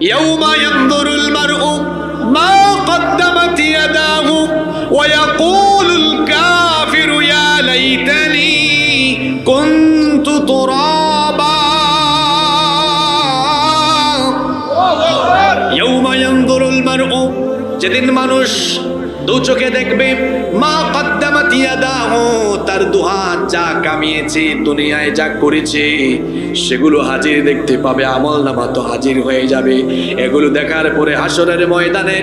ইয়াউমা ইয়ানজুরুল মারউ মা কদ্দামাত ইয়াদাহু ওয়া ইয়াকুলুল কাফিরু ইয়া লাইতানি কুনতু তুরাবা। ইয়াউমা ইয়ানজুরুল মারউ, যেদিন মানুষ দু চোখে দেখবে মা কদ্দামাত ইয়াদাহু, তার দুহাত যা কামিয়েছে, দুনিয়ায় যা করেছে সেগুলো হাজির দেখতে পাবে, আমলনামা তো হাজির হয়ে যাবে। এগুলো দেখার পরে হাসরের ময়দানে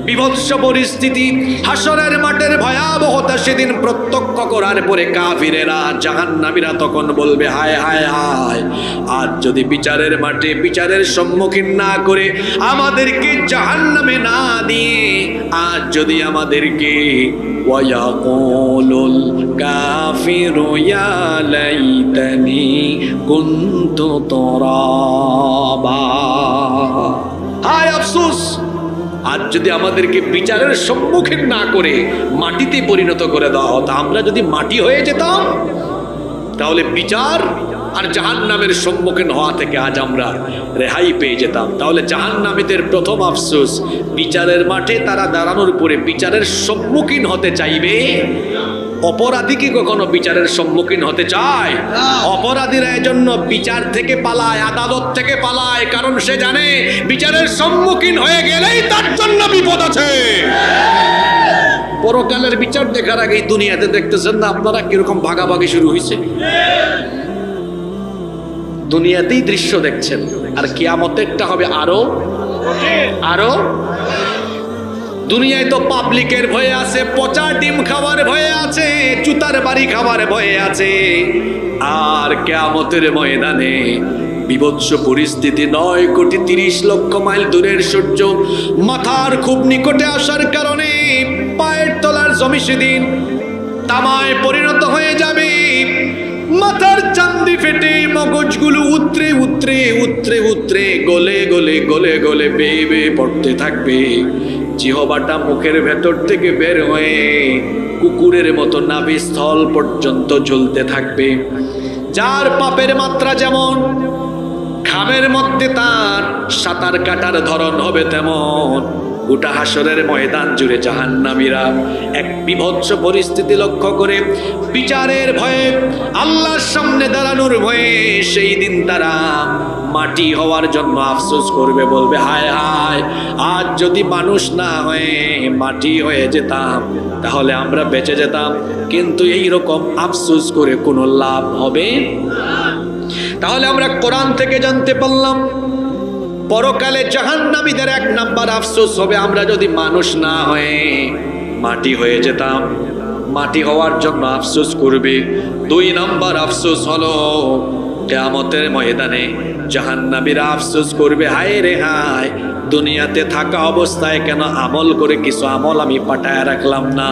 বিভৎস পরিস্থিতি, হাসরের মাঠের ভয়াবহতা সেদিন প্রত্যক্ষ করার পরে কাফিরেরা, জাহান্নামীরা তখন বলবে হায় হায় হায়, আজ যদি বিচারের মাঠে বিচারের সম্মুখীন না করে আমাদেরকে জাহান্নামে না দিয়ে, আজ যদি আমাদেরকে ওয়ায়াকুলুল কাফিরু ইয়া লাইতানি কুনতু তুরাবা, হায় আফসোস, আজ যদি আমাদেরকে বিচারের সম্মুখীন না করে মাটিতে পরিণত করে দেওয়া হতো, আমরা যদি মাটি হয়ে যেতাম তাহলে বিচার আর জাহান্নামের সম্মুখীন হওয়া থেকে আজ আমরা রেহাই পেয়ে যেতাম। তাহলে জাহান্নামীদের প্রথম আফসোস, বিচারের মাঠে তারা দাঁড়ানোর পরে বিচারের সম্মুখীন হতে চাইবে। অপরাধী কি কখনো বিচারের সম্মুখীন হতে চায়? অপরাধীরা এজন্য বিচার থেকে পালায়, আদালত থেকে পালায়, কারণ সে জানে বিচারের সম্মুখীন হয়ে গেলেই তার জন্য বিপদ আছে। পরকালের বিচার দেখার আগেই দুনিয়াতে দেখতেছেন না আপনারা কিরকম ভাগাভাগি শুরু হয়েছে, দুনিয়াতেই দৃশ্য দেখছেন, আর কিয়ামতেরটা হবে আরো আরো। দুনিয়ায় তো পাবলিকের ভয়ে আছে, পচা ডিম খাবার ভয়ে আছে, জুতার বাড়ি খাবার ভয়ে আছে, আর কিয়ামতের ময়দানে বিভৎস পরিস্থিতি, 9,30,00,000 মাইল দূরের সূর্য মাথার খুব নিকটে আসার কারণে পায়ের তলার জমি সেদিন তামায় পরিণত হয়ে যাবে। মাথার চান্দি ফেটে মগজগুলো উতরে উতরে উতরে উতরে গলে গলে গলে গলে বেয়ে বেয়ে পড়তে থাকবে। জিহ্বাটা মুখের ভেতর থেকে বের হয়ে কুকুরের মতো নাভিস্থল পর্যন্ত ঝুলতে থাকবে। যার পাপের মাত্রা যেমন, খামের মধ্যে তার সাঁতার কাটার ধরন হবে তেমন। গোটা হাসরের ময়দান জুড়ে জাহান্নামীরা এক বিভৎস পরিস্থিতি লক্ষ্য করে বিচারের ভয়ে, আল্লাহর সামনে দাঁড়ানোর ভয়ে সেই দিন তারা মাটি হওয়ার জন্য আফসোস করবে, বলবে হায় হায়, আজ যদি মানুষ না হয়ে মাটি হয়ে যেতাম তাহলে আমরা বেঁচে যেতাম। কিন্তু এই রকম আফসোস করে কোনো লাভ হবে? তাহলে আমরা কোরআন থেকে জানতে পারলাম পরকালে জাহান্নামীদের 1 নাম্বার আফসোস হবে আমরা যদি মানুষ না হয়ে মাটি হয়ে যেতাম, মাটি হওয়ার জন্য আফসোস করবে। 2 নাম্বার আফসোস হলো কিয়ামতের ময়দানে জাহান্নামীরা আফসোস করবে হায় রে হায়, দুনিয়াতে থাকা অবস্থায় কেন আমল করে কিছু আমল আমি পাঠায় রাখলাম না,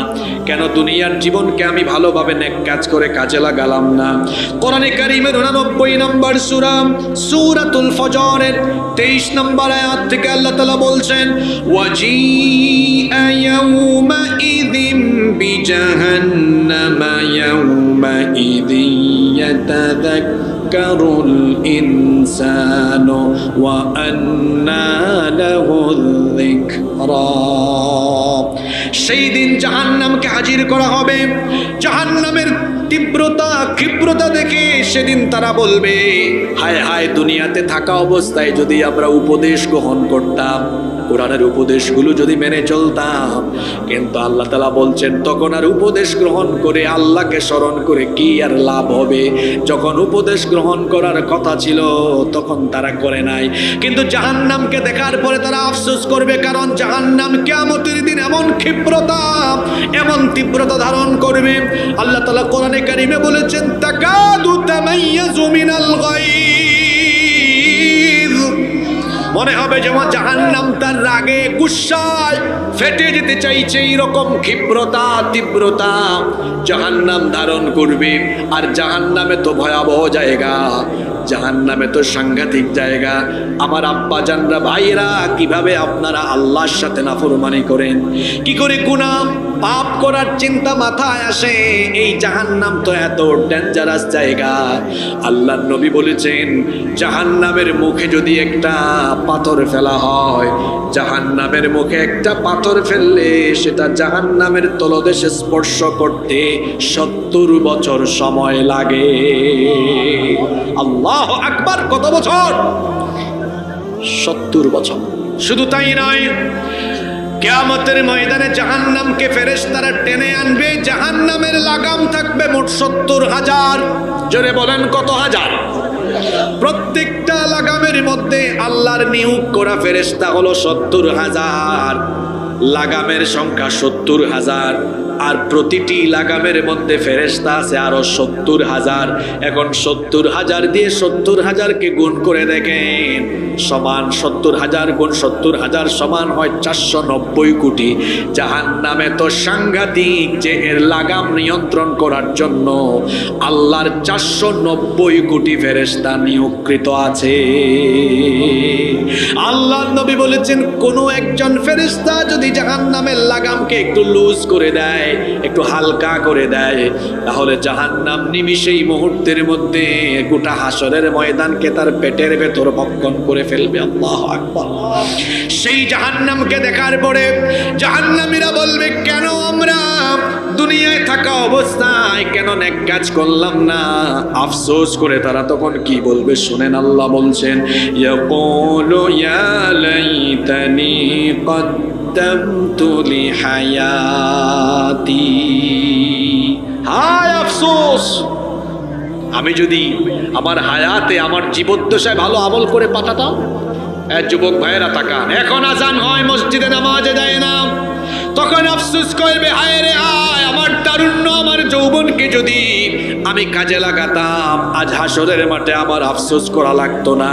কেন দুনিয়ার জীবনকে আমি ভালোভাবে নেক কাজ করে কাজে লাগালাম না। কোরআনে কারীমের 89 নম্বর সূরা সূরাতুল ফজরের 23 নম্বর আয়াত থেকে আল্লাহ তাআলা বলছেন ওয়াজিআ ইয়াউমা ইযিম বিজাহান্নামা ইয়াউমা ইযি ইয়াতাযাক্কারুল ইনসানু ওয়া আন্না লাহুল যিকরা। সেই দিন জাহান্নামকে হাজির করা হবে। জাহান্নামের তীব্রতা ক্ষিপ্রতা দেখে সেদিন তারা বলবে হায় হায়, দুনিয়াতে থাকা অবস্থায় যদি আমরা উপদেশ গ্রহণ করতাম, কোরআনের উপদেশগুলো যদি মেনে চলতাম, কিন্তু আল্লাহ তাআলা বলছেন তখন আর উপদেশ গ্রহণ করে আল্লাহকে স্মরণ করে কি আর লাভ হবে? যখন উপদেশ গ্রহণ করার কথা ছিল তখন তারা করে নাই। কিন্তু জাহান্নামকে দেখার পরে তারা আফসোস করবে, কারণ জাহান্নাম কিয়ামতের দিন এমন ক্ষিপ্রতা এমন তীব্রতা ধারণ করবে। আল্লাহ তাআলা কোরআনে কারীমে বলেছেন তাকাদু তামাইয়াজু মিনাল গায়য, মনে হবে যেমন জাহান্নাম তার রাগে গুসায় ফেটে যেতে চাইছে, এইরকম ক্ষিপ্রতা তীব্রতা জাহান্নাম ধারণ করবে। আর জাহান্নামে তো ভয়াবহ জায়গা, জাহান্নামে তো সাংঘাতিক জায়গা। আমার আব্বা জানরা ভাইরা, কিভাবে আপনারা আল্লাহর সাথে নাফরমানি করেন, কি করে গুনাহ পাপ করার চিন্তা মাথায় আসে? এই জাহান্নাম তো এত ডেঞ্জারাস জায়গা। আল্লাহর নবী বলেছেন, জাহান্নামের মুখে যদি একটা পাথর ফেলা হয়, জাহান্নামের মুখে একটা পাথর ফেললে সেটা জাহান্নামের তলদেশে স্পর্শ করতে 70 বছর সময় লাগে। আল্লাহু আকবার! কত বছর? 70 বছর। শুধু তাই নয়, কিয়ামতের ময়দানে জাহান্নামকে ফেরেশতারা টেনে আনবে। জাহান্নামের লাগাম থাকবে মোট 70,000। জোরে বলেন, কত হাজার? প্রত্যেকটা লাগামের মধ্যে আল্লাহর নিয়োগ করা ফেরেশতা হলো 70,000। লাগামের সংখ্যা 70,000, আর প্রতিটি লাগামের মধ্যে ফেরেশতা আছে আরো 70,000। এখন 70,000 দিয়ে 70,000কে গুণ করে দেখেন, সমান 70,000 গুণ 70,000 সমান হয় 490 কোটি। জাহান্নামে তো সাংঘাতিক যে এর লাগাম নিয়ন্ত্রণ করার জন্য আল্লাহর 490 কোটি ফেরেশতা নিয়োগকৃত আছে। আল্লাহর নবী বলেছেন, কোন একজন ফেরেশতা যদি জাহান্নামের লাগামকে একটু লুজ করে দেয়, একটু হালকা করে দেয়, তাহলে জাহান্নাম নিমিষেই মুহূর্তের মধ্যে গোটা হাসরের ময়দানকে তার পেটের ভেতর ভক্ষণ করে ফেলবে। আল্লাহু আকবার! সেই জাহান্নামকে দেখার পরে জাহান্নামীরা বলবে, কেন আমরা দুনিয়ায় থাকা অবস্থায় কেন নেক কাজ করলাম না? আফসোস করে তারা তখন কি বলবে শুনেন। আল্লাহ বলছেন, ইয়াকুলু ইয়া লাইতানি কদ্দামতু লিহায়াতি। হায় আফসোস, আমি যদি আমার হায়াতে, আমার জীবদ্দশায় ভালো আমল করে পাঠাতাম। যুবক ভাইয়েরা তাকান, এখন আজান হয়, মসজিদে নামাজে যায় না, তখন আফসোস করবে, হায় রে হায়, আমার তারুণ্য, আমার যৌবনকে যদি আমি কাজে লাগাতাম, আজ হাসরের মাঠে আমার আফসোস করা লাগতো না।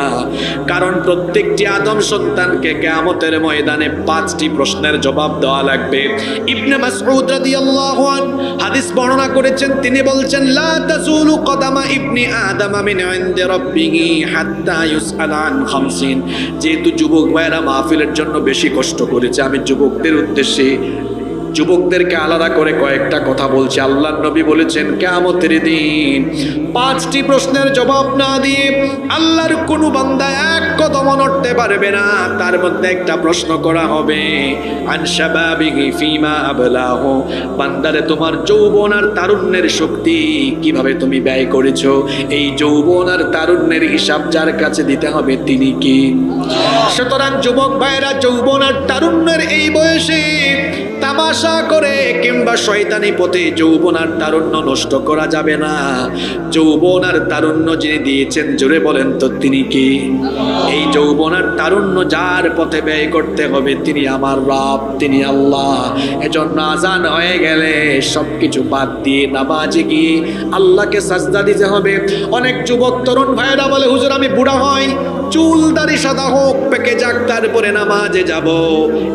কারণ প্রত্যেকটি আদম সন্তানকে কিয়ামতের ময়দানে 5টি প্রশ্নের জবাব দেওয়া লাগবে। ইবনে মাসউদ রাদিয়াল্লাহু আনহু হাদিস বর্ণনা করেছেন, তিনি বলছেন, লা তাজুলু কদামা ইবনি আদম মিন ইনদি রাব্বিহি হাত্তা ইউসআল আন 50। যেহেতু যুবক ভাইরা মাহফিলের জন্য বেশি কষ্ট করেছে, আমি যুবকদের উদ্দেশ্যে, যুবকদেরকে আলাদা করে কয়েকটা কথা বলছি। আল্লাহর নবী বলেছেন, কিয়ামতের দিন 5টি প্রশ্নের জবাব না দিয়ে আল্লাহর কোনো বান্দা এক কদম নড়তে পারবে না। তার মধ্যে একটা প্রশ্ন করা হবে, আন শাবাবিহি ফিমা আবলাহু, বান্দারে তোমার যৌবন আর তারুণ্যের শক্তি কিভাবে তুমি ব্যয় করেছো? এই যৌবন আর তারুণ্যের হিসাব যার কাছে দিতে হবে তিনি কি? সুতরাং যুবক ভাইরা, যৌবন আর তারুণ্যের এই বয়সে তামাশা করে কিংবা শয়তানি পথে যৌবন আর তারুণ্য নষ্ট করা যাবে না। যৌবন আর তারুণ্য যিনি দিয়েছেন, জোরে বলেন তো তিনি কি? এই যৌবন আর তারুণ্য যার পথে ব্যয় করতে হবে তিনি আমার রব, তিনি আল্লাহ। এজন্য আজান হয়ে গেলে সবকিছু বাদ দিয়ে নামাজে গিয়ে আল্লাহকে সাজদা দিতে হবে। অনেক যুবক তরুণ ভাইয়েরা বলে, হুজুর আমি বুড়া হই, চুল দাড়ি সাদা হোক, পেকে যাক, তারপরে নামাজে যাব।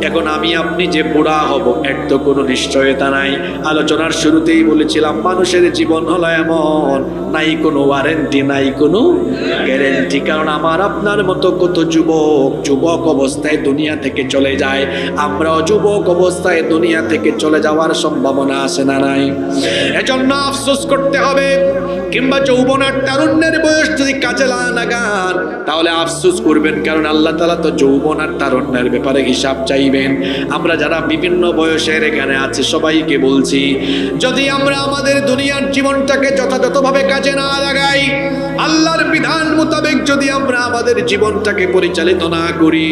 এখন আমি আপনি যে বুড়া হব এর তো কোনো নিশ্চয়তা নাই। আলোচনার শুরুতেই বলেছিলাম, মানুষের জীবন হলো এমন, নাই কোনো ওয়ারেন্টি, নাই কোনো গ্যারেন্টি। কারণ আমার আপনার মতো কত যুবক অবস্থায় দুনিয়া থেকে চলে যায়। আমরাও যুবক অবস্থায় দুনিয়া থেকে চলে যাওয়ার সম্ভাবনা আছে না নাই? এজন্য আফসোস করতে হবে। কিংবা যৌবন আর তারুণ্যের বয়স যদি কাজে লাগান তাহলে আফসোস করবেন, কারণ আল্লাহ তাআলা তো যৌবন আর তারুণ্যের ব্যাপারে হিসাব চাইবেন। আমরা যারা বিভিন্ন বয়সের এখানে আছি সবাইকে বলছি, যদি আমরা আমাদের দুনিয়ার জীবনটাকে যথাযথভাবে কাজে না লাগাই, আল্লাহর বিধান মোতাবেক যদি আমরা আমাদের জীবনটাকে পরিচালিত না করি,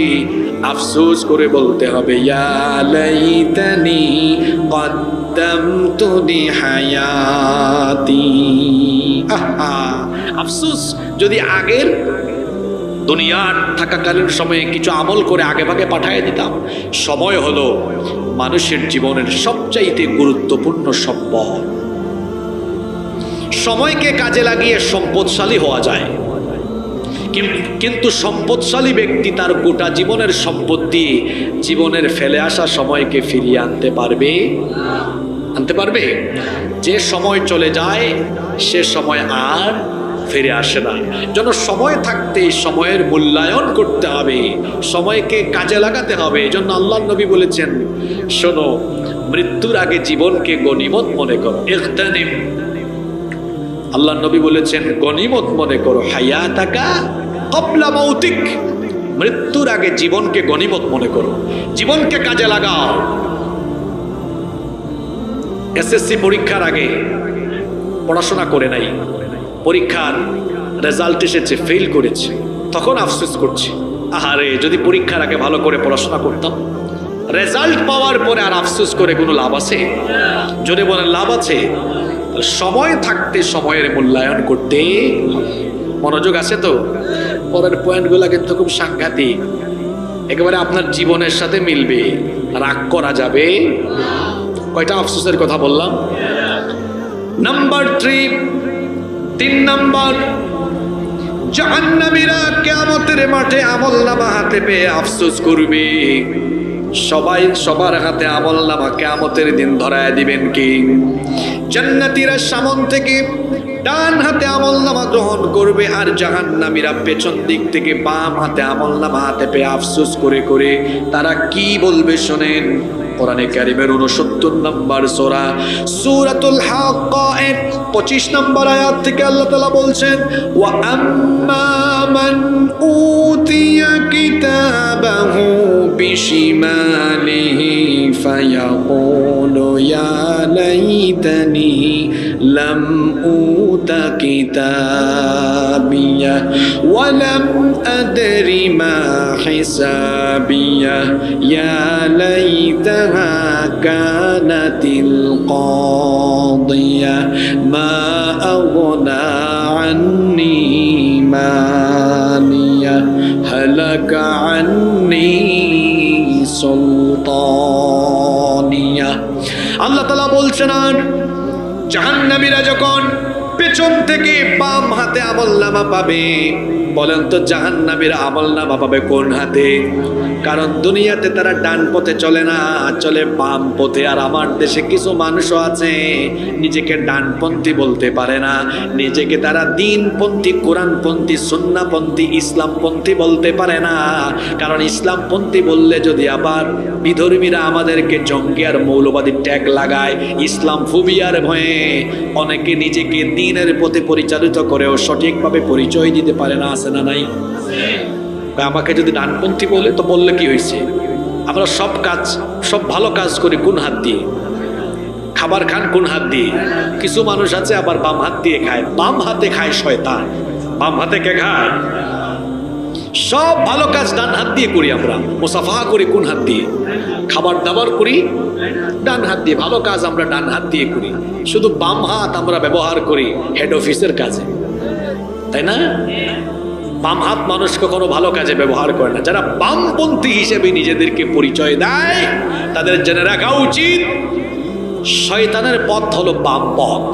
আফসোস করে বলতে হবে, ইয়া লাইতানি কদ্দামতু লিহায়াতি। আফসোস, যদি আগের দুনিয়ার থাকাকালীন সময়ে কিছু আমল করে আগে ভাগে পাঠিয়ে দিতাম। সময় হলো মানুষের জীবনের সবচাইতে গুরুত্বপূর্ণ সম্পদ। সময়কে কাজে লাগিয়ে সম্পদশালী হওয়া যায়, কিন্তু সম্পদশালী ব্যক্তি তার গোটা জীবনের সম্পদ দিয়ে জীবনের ফেলে আসা সময়কে ফিরিয়ে আনতে পারবে? যে সময় চলে যায় সে সময় আর ফিরে আসে না। যেন সময় থাকতে সময়ের মূল্যায়ন করতে হবে, সময়কে কাজে লাগাতে হবে। এজন্য আল্লাহর নবী বলেছেন, শোনো, মৃত্যুর আগে জীবনকে গনিমত মনে করো। ইগতানিম, আল্লাহর নবী বলেছেন গনিমত মনে করো, হায়াতাকা ক্বাবলা মাউতিক, মৃত্যুর আগে জীবনকে গনিমত মনে করো, জীবনকে কাজে লাগাও। এসএসসি পরীক্ষার আগে পড়াশোনা করে নাই, পরীক্ষার রেজাল্ট এসেছে, ফেল করেছে, তখন আফসোস করছি, আহারে যদি পরীক্ষার আগে ভালো করে পড়াশোনা করতাম। রেজাল্ট পাওয়ার পরে আর আফসোস করে কোনো লাভ আছে? যদি বলেন লাভ আছে, সময় থাকতে সময়ের মূল্যায়ন করতে। মনোযোগ আছে তো? পরের পয়েন্টগুলো কিন্তু খুব সাংঘাতিক, একেবারে আপনার জীবনের সাথে মিলবে, রাগ করা যাবে। কয়টা আফসোসের কথা বললাম? নাম্বার 3 নাম্বার, জাহান্নামীরা কিয়ামতের মাঠে আমলনামা হাতে পেয়ে আফসোস করবে। সবাই সবার হাতে আমলনামা কিয়ামতের দিন ধরায় দিবেন কি? জান্নাতীরা সামন থেকে ডান হাতে আমলনামা গ্রহণ করবে, আর জাহান্নামীরা পেছন দিক থেকে বাম হাতে আমলনামা হাতে পেয়ে আফসোস করে করে তারা কি বলবে শোনেন। কোরআনে কারীমের 69 নম্বর সূরা সূরাতুল হাক্কা এর 25 নম্বর আয়াত থেকে আল্লাহ তাআলা বলছেন, ওয়া আম্মা মান উতিয়া কিতাবাহু বিশিমালিহি ফায়াকুলু ইয়া লাইতানি লাম উতা কিতাবিয়া ওয়া লাম আদরি মা হিসাবিয়া ইয়া লাইতাহা কানাতিল কাদিয়া মা আগনা আন্নি মালিয়া হালাকা আন্নি সুলতানিয়া। আল্লাহ তাআলা বলছেন, আর জাহান্নামীরা যখন পেছন থেকে বাম হাতে আমলনামা পাবে, বলেন তো জাহান্নামীরা আমলনামা পাবে কোন হাতে? কারণ দুনিয়াতে তারা ডান পথে চলে না, চলে বাম পথে। আর আমার দেশে কিছু মানুষও আছে নিজেকে ডানপন্থী বলতে পারে না, নিজেকে তারা দিনপন্থী, কোরআনপন্থী, সুন্নাহপন্থী, ইসলামপন্থী বলতে পারে না। কারণ ইসলামপন্থী বললে যদি আবার বিধর্মীরা আমাদেরকে জঙ্গি আর মৌলবাদী ট্যাগ লাগায়, ইসলাম ফুবিয়ার ভয়ে অনেকে নিজেকে দ্বীনের পথে পরিচালিত করেও সঠিকভাবে পরিচয় দিতে পারে না। আছে না নাই? আমাকে যদি ডানপন্থী বলে তো বললে কি হয়েছে? আমরা সব ভালো কাজ করি কোন হাত দিয়ে? খাবার খান কোন হাত দিয়ে? কিছু মানুষ আছে আবার বাম হাত দিয়ে খায়, বাম হাতে খায় শয়তান। বাম হাতে কে খায়? সব ভালো কাজ ডান হাত দিয়ে করি আমরা। মুসাফাহা করি কোন হাত দিয়ে? খাবার দাবার করি ডান হাত দিয়ে, ভালো কাজ আমরা ডান হাত দিয়ে করি। শুধু বাম হাত আমরা ব্যবহার করি হেড অফিসের কাজে, তাই না? বাম হাত মানুষ কখনো ভালো কাজে ব্যবহার করে না। যারা বামপন্থী হিসেবে নিজেদেরকে পরিচয় দেয় তাদের জেনে রাখা উচিত শয়তানের পথ হলো বাম পথ,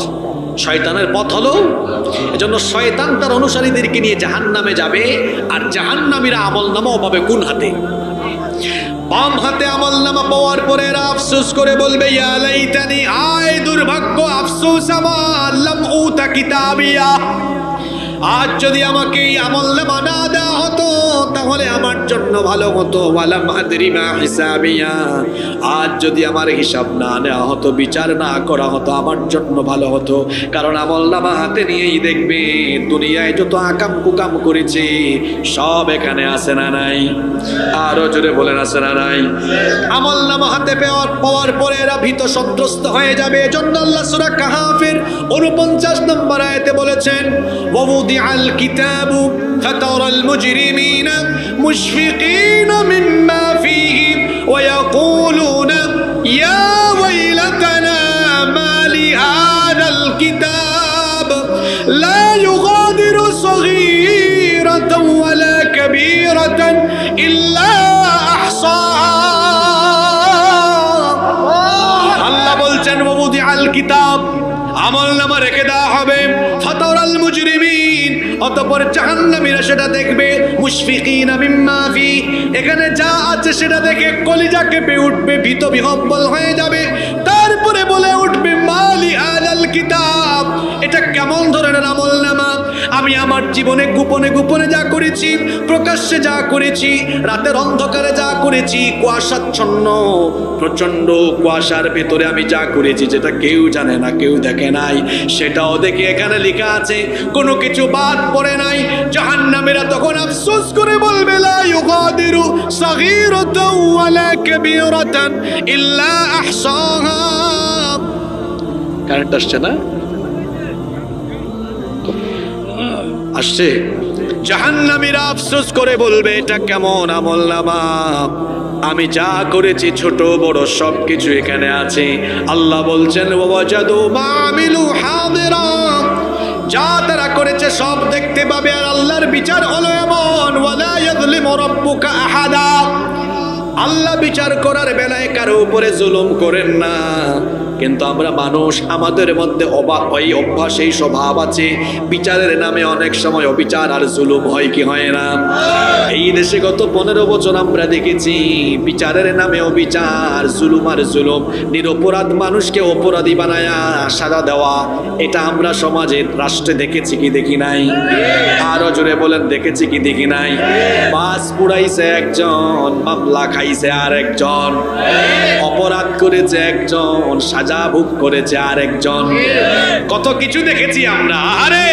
শয়তানের পথ হলো। এজন্য শয়তান তার অনুসারীদেরকে নিয়ে জাহান্নামে যাবে, আর জাহান্নামীরা আমলনামাও পাবে কোন হাতে? বাম হাতে আমলনামা পাওয়ার পরে এরা আফসোস করে বলবে, ইয়া লাইতানি, আয় দুর্ভাগ্য, আফসোস আমার, লাম উতা কিতাবিয়া, আজ যদি আমাকে এই আমলনামা না দেওয়া হতো তাহলে আমার জন্য ভালো হতো। ওয়ালাম আদরি মা হিসাবিয়া, আজ যদি আমার হিসাব না নেওয়া হতো, বিচার না করা হতো, আমার জন্য ভালো হতো। কারণ আমলনামা হাতে নিয়েই দেখবে দুনিয়ায় যত আকাম কুকাম করেছে সব এখানে আছে না নাই? আরো জোরে বলেন, আছে না নাই? আমলনামা হাতে পাওয়ার পরে এরা ভীত সন্ত্রস্ত হয়ে যাবে। এজন্য আল্লাহ সূরা কাহাফের 49 নম্বর আয়াতে বলেছেন, ووضع الكتاب فترى المجرمين مشفقين مما فيه ويقولون يا ويلتنا ما لهذا الكتاب لا يغادر صغيرة ولا كبيرة إلا أحصاها। আল্লাহ বলছেন ووضع الكتاب, আমলনামা রেখে দেওয়া হবে, ফাতারাল মুজরিমিন, অতঃপর জাহান্নামীরা সেটা দেখবে, মুশফিকিনা মিম্মা ফি, এখানে যা আছে সেটা দেখে কলিজা কেঁপে উঠবে, ভীত বিহ্বল হয়ে যাবে। তারপরে বলে উঠবে, মালি আলাল কিতাব, এটা কেমন ধরনের আমলনামা? আমি আমার জীবনে গোপনে গোপনে যা করেছি, প্রকাশ্যে যা করেছি, রাতের অন্ধকারে যা করেছি, কুয়াশাচ্ছন্ন প্রচন্ড কুয়াশার ভেতরে আমি যা করেছি, যেটা কেউ জানে না, কেউ দেখে নাই, সেটাও দেখে এখানে লেখা আছে, কোনো কিছু বাদ পড়ে নাই। জাহান্নামীরা তখন আফসোস করে বলবে, লা ইউগাদিরু সাগীরাতান ওয়ালা কাবীরাতান ইল্লা আহসাহা। কারেন্ট আসছে না? আসছে। জাহান্নামীরা আফসোস করে বলবে, এটা কেমন আমলনামা, আমি যা করেছি ছোট বড় সবকিছু এখানে আছে। আল্লাহ বলছেন, ওয়াজাদু মা আমিলু হাদিরা, যা তারা করেছে সব দেখতে পাবে। আর আল্লাহর বিচার হলো এমন, ওয়ালা ইয়াযলিমু রাব্বুকা আহাদা, আল্লাহ বিচার করার বেলায় কারো উপরে জুলুম করেন না। কিন্তু আমরা মানুষ, আমাদের মধ্যে এই অভ্যাস, এই স্বভাব আছে, বিচারের নামে অনেক সময় অবিচার আর জুলুম হয় কি হয় না? এই দেশে গত 15 বছর আমরা দেখেছি বিচারের নামে অবিচার, জুলুম আর জুলুম, নিরপরাধ মানুষকে অপরাধী বানায়া সাজা দেওয়া, এটা আমরা সমাজে, রাষ্ট্রে দেখেছি কি দেখি নাই? আরো জোরে বলেন, দেখেছি কি দেখি নাই? বাস পুড়াইছে একজন, মামলা খাইছে আর একজন, অপরাধ করেছে একজন, সাজা ভোগ করেছে আর একজন। কত কিছু দেখেছি আমরা। আরে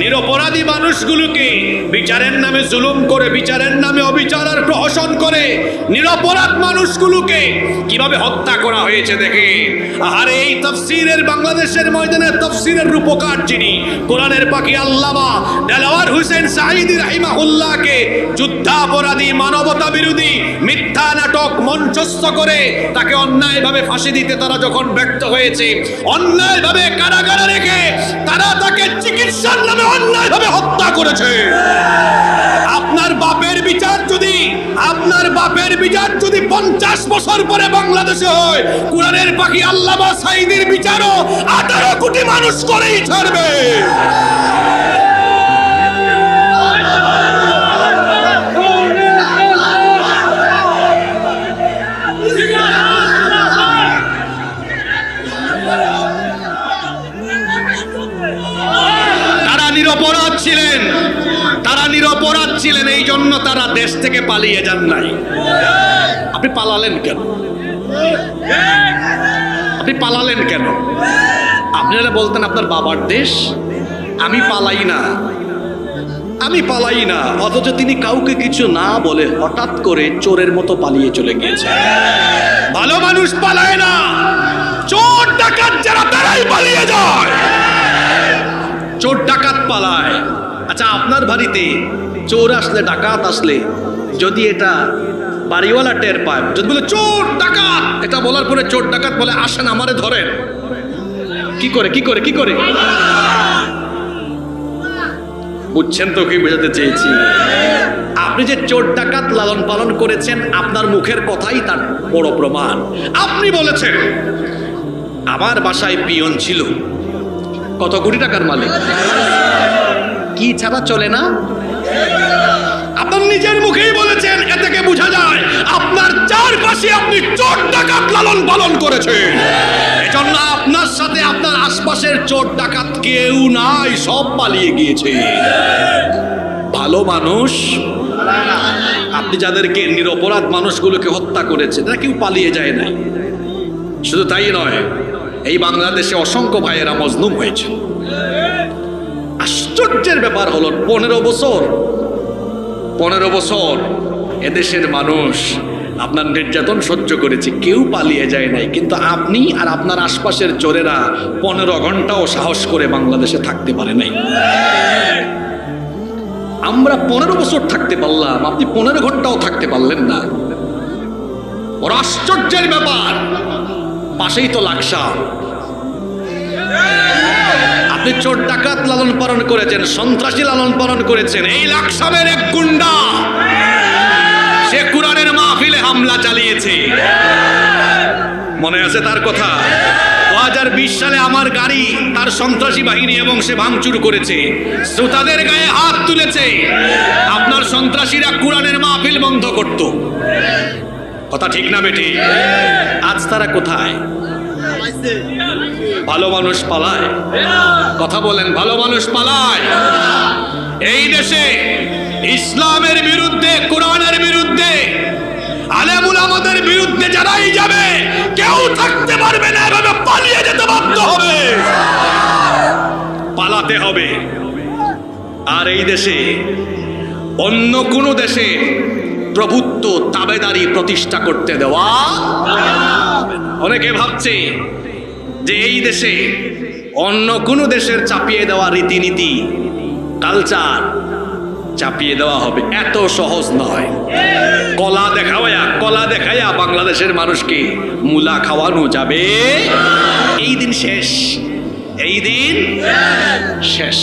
নিরপরাধী মানুষগুলোকে বিচারের নামে জুলুম করে, বিচারের নামে অবিচার আর প্রহসন করে নিরপরাধ মানুষগুলোকে কিভাবে হত্যা করা হয়েছে দেখে। আরে এই তাফসীরের, বাংলাদেশের ময়দানে তাফসীরের রূপকার যিনি, কোরআনের পাখি আল্লামা দেলাওয়ার হোসেন সাঈদী রাহিমাহুল্লাহকে যুদ্ধাপরাধী, মানবতা বিরোধী মিথ্যা নাটক মঞ্চস্থ করে তাকে অন্যায়ভাবে ফাঁসি দিতে তারা যখন ব্যর্থ হয়েছে, অন্যায়ভাবে কারাগারে রেখে তারা তাকে চিকিৎসার নামে অন্যায়ভাবে হত্যা করেছে। আপনার বাপের বিচার যদি, আপনার বাপের বিচার যদি 50 বছর পরে বাংলাদেশে হয়, কোরআনের পাখি আল্লামা সাঈদীর বিচারও 18 কোটি মানুষ করেই ছাড়বে। নিরপরাধ ছিলেন, তারা নিরপরাধ ছিলেন, এই জন্য তারা দেশ থেকে পালিয়ে যান নাই। আপনি পালালেন কেন? আপনি পালালেন কেন? আপনারা বলতেন আপনার বাবার দেশ, আমি পালাই না, আমি পালাই না, অথচ তিনি কাউকে কিছু না বলে হঠাৎ করে চোরের মতো পালিয়ে চলে গিয়েছে। ভালো মানুষ পালায় না, চোর ডাকাত যারা তারাই পালিয়ে যায়। চোর ডাকাত পালায়। আচ্ছা, আপনার বাড়িতে চোর আসলে, ডাকাত আসলে, যদি এটা বাড়িওয়ালা টের পায়, যদি বলে চোর ডাকাত, এটা বলার পরে চোর ডাকাত বলে, আসেন আমারে ধরেন, কি করে কি করে কি করে? বুঝছেন তো কি বোঝাতে চেয়েছি? আপনি যে চোর ডাকাত লালন পালন করেছেন, আপনার মুখের কথাই তার বড় প্রমাণ। আপনি বলেছেন আমার বাসায় পিয়ন ছিল, কত কোটি টাকার মালিক, কি ছাড়া চলে না? আপনার নিজের মুখেই বলেছেন। এ থেকে বোঝা যায় আপনার চারপাশে আপনি চোর ডাকাত লালন পালন করেছেন। এজন্য আপনার সাথে আপনার আশপাশের চোর ডাকাত কেউ নাই, সব পালিয়ে গিয়েছে। ভালো মানুষ, আপনি যাদেরকে নিরপরাধ মানুষগুলোকে হত্যা করেছেন, তারা কেউ পালিয়ে যায় নাই। শুধু তাই নয়, এই বাংলাদেশে অসংখ্য ভাইয়েরা মজলুম হয়েছে। আশ্চর্যের ব্যাপার হলো 15 বছর এদেশের মানুষ আপনার নির্যাতন সহ্য করেছে, কেউ পালিয়ে যায় নাই। কিন্তু আপনি আর আপনার আশপাশের চোরেরা 15 ঘন্টাও সাহস করে বাংলাদেশে থাকতে পারে নাই। আমরা 15 বছর থাকতে পারলাম, আপনি 15 ঘন্টাও থাকতে পারলেন না। বড় আশ্চর্যের ব্যাপার। পাশেই তো লাকসা, আপনি চোর ডাকাত লালন পালন করেছেন, সন্ত্রাসী লালন পালন করেছেন। এই লাকসামের এক গুন্ডা, সে কোরআনের মাহফিলে হামলা চালিয়েছে, মনে আছে তার কথা? 2020 সালে আমার গাড়ি তার সন্ত্রাসী বাহিনী এবং সে ভাঙচুর করেছে, শ্রোতাদের গায়ে হাত তুলেছে। আপনার সন্ত্রাসীরা কোরআনের মাহফিল বন্ধ করত, কথা ঠিক না বেটি? আজ তারা কোথায়? ভালো মানুষ পালায়, কথা বলেন, ভালো মানুষ পালায়। এই দেশে ইসলামের বিরুদ্ধে, কোরআনের বিরুদ্ধে, আলেম উলামাদের বিরুদ্ধে যারাই যাবে কেউ থাকতে পারবে না, এভাবে পালিয়ে যেতে বাধ্য হবে, পালাতে হবে। আর এই দেশে অন্য কোন দেশে প্রভুত্ব তাবেদারি প্রতিষ্ঠা করতে দেওয়া। অনেকে ভাবছে যে এই দেশে অন্য কোন দেশের চাপিয়ে দেওয়া রীতিনীতি, কালচার চাপিয়ে দেওয়া হবে, এত সহজ নয়। কলা দেখাইয়া বাংলাদেশের মানুষকে মূলা খাওয়ানো যাবে, এই দিন শেষ, এই দিন শেষ।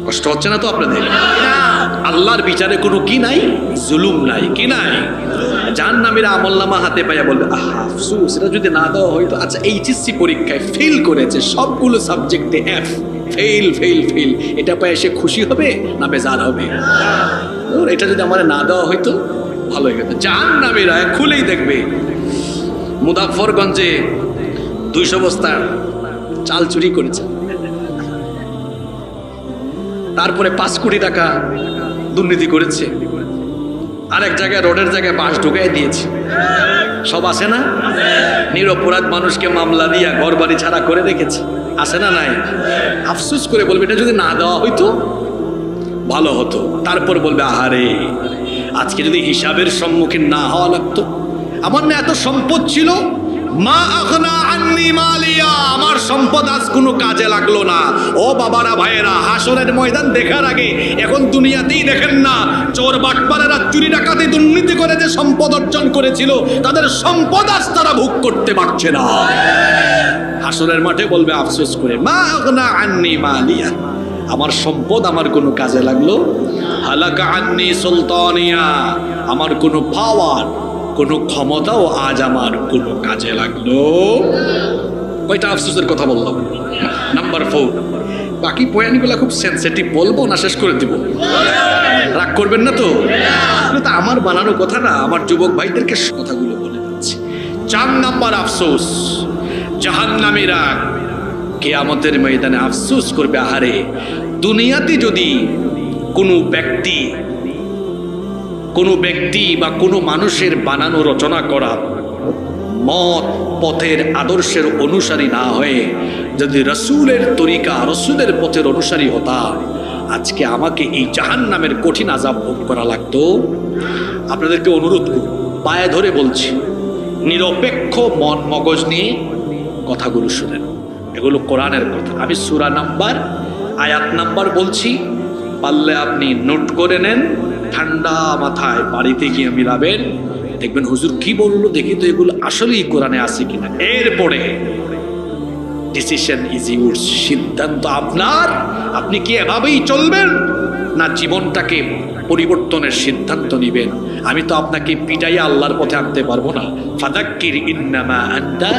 কষ্ট হচ্ছে না তো আপনাদের? আল্লাহর বিচারে কোনো কি নাই, জুলুম নাই, কি নাই। জাহান্নামীরা আমলনামা হাতে পাইয়া বলবে, আফসোস, এটা যদি না দেওয়া হইতো। আচ্ছা, এইচএসসি পরীক্ষায় ফেল করেছে, সবগুলো সাবজেক্টে এফ, ফেল ফেল ফেল, এটা পায় সে খুশি হবে না বেজার হবে? এটা যদি আমার না দেওয়া হইতো ভালো হয়ে গেত। জাহান্নামীরা খুলেই দেখবে মুজাফফরগঞ্জে 200 বস্তা চাল চুরি করেছে, তারপরে 5 কোটি টাকা দুর্নীতি করেছে, আরেক জায়গায় রোডের জায়গায় বাঁশ ঢুকাই দিয়েছে। সব আসে না? নিরপরাধ মানুষকে মামলা দিয়া ঘর বাড়ি ছাড়া করে রেখেছে, আসে না? নাই? আফসোস করে বলবে এটা যদি না দেওয়া হইতো ভালো হতো। তারপর বলবে, আহারে, আজকে যদি হিসাবের সম্মুখীন না হওয়া লাগতো, আমার না এত সম্পদ ছিল, মা আখনা আন্নি মালিয়া, আমার সম্পদ আজ কোনো কাজে লাগলো না। ও বাবারা, ভাইয়েরা, হাসরের ময়দান দেখার আগে এখন দুনিয়াতেই দেখেন না, চোর বাটপারেরা চুরি ডাকাতি দুর্নীতি করে যে সম্পদ অর্জন করেছিল, তাদের সম্পদ আজ তারা ভোগ করতে পারছে না। হাসরের মাঠে বলবে আফসোস করে, মা আখনা আন্নি মালিয়া, আমার সম্পদ আমার কোনো কাজে লাগলো। হালাকা আন্নি সুলতানিয়া, আমার কোনো পাওয়ার, কোনো ক্ষমতাও আজ আমার কোনো কাজে লাগলো। কয়টা আফসোসের কথা বললাম? নাম্বার 4। বাকি পয়েন্টগুলো খুব সেন্সিটিভ, বলবো না শেষ করে দিব? রাগ করবেন না তো? আমার বানানো কথা না, আমার যুবক ভাইদেরকে কথাগুলো বলে যাচ্ছে। 4 নাম্বার আফসোস, জাহান্নামীরা কিয়ামতের ময়দানে আফসোস করবে, আহারে, দুনিয়াতে যদি কোনো ব্যক্তি বা কোনো মানুষের বানানো রচনা করা মত পথের আদর্শের অনুসারী না হয়ে যদি রসুলের তরিকা, রসুলের পথের অনুসারী হতাম, আজকে আমাকে এই জাহান্নামের কঠিন আযাব ভোগ করা লাগতো। আপনাদেরকে অনুরোধ করি, পায়ে ধরে বলছি, নিরপেক্ষ মন মগজ নিয়ে কথাগুলো শুনেন, এগুলো কোরআনের কথা। আমি সূরা নাম্বার, আয়াত নাম্বার বলছি, পারলে আপনি নোট করে নেন, ঠান্ডা মাথায় বাড়িতে গিয়ে মিলাবেন, দেখবেন হুজুর কি বললো, দেখি তো এগুলো আসলেই কোরআনে আছে কিনা। এরপরে ডিসিশন ইজ ইউরস, সিদ্ধান্ত আপনার। আপনি কি এভাবেই চলবেন না জীবনটাকে পরিবর্তনের সিদ্ধান্ত নেবেন? আমি তো আপনাকে পিটাইয়া আল্লাহর পথে আনতে পারবো না। ফাযাক্কির ইন্নামা আনতা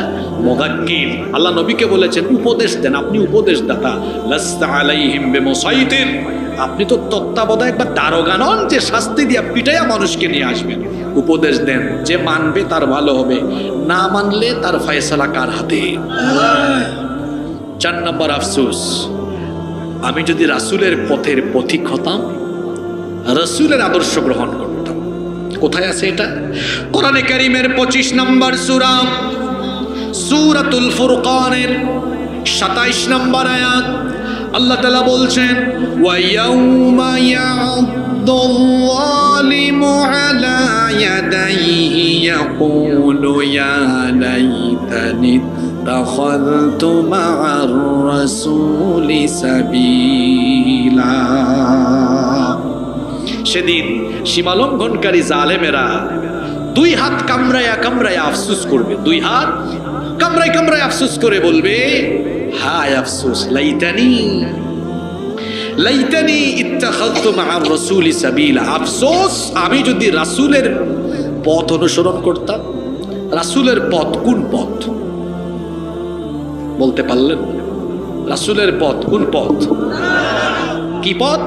মুযাক্কির, আল্লাহ নবীকে বলেছেন উপদেশ দেন, আপনি উপদেশদাতা। লাস্তা আলাইহিম বিমুসাইতির, আপনি তো তত্ত্বাবধায়ক বা দারোগা নন যে শাস্তি দিয়া পিটাইয়া মানুষকে নিয়ে আসবেন। উপদেশ দেন, যে মানবে তার ভালো হবে, না মানলে তার ফয়সালা কার হাতে? 4 নম্বর আফসোস, আমি যদি রাসূলের পথের পথিক হতাম, রাসূলের আদর্শ গ্রহণ করতাম। কোথায় আছে এটা? কোরআনে কারীমের 25 নম্বর সূরা, সূরাতুল ফুরকানের 27 নম্বর আয়াত, আল্লাহ তাআলা বলছেন, ওয়া ইয়াউমা ইয়া'দুল যালিমু আলা ইয়াদাইহি ইয়াকুলু ইয়া লাইতানি ইত্তাখাযতু মা'আর রাসূলি সাবিলা। সেদিন সীমালঙ্ঘনকারী জালেমেরা 2 হাত কামড়ায়া কামড়ায়া আফসোস করবে, 2 হাত কামড়ায় কামড়ায় আফসোস করে বলবে, হায় আফসোস, লাইতানি ইত্তাখাযতু মা'আর রাসূলি সাবিলা, আফসোস আমি যদি রাসূলের পথ অনুসরণ করতাম। রাসূলের পথ কোন পথ বলতে পারলেন? রাসূলের পথ কোন পথ? কি পথ?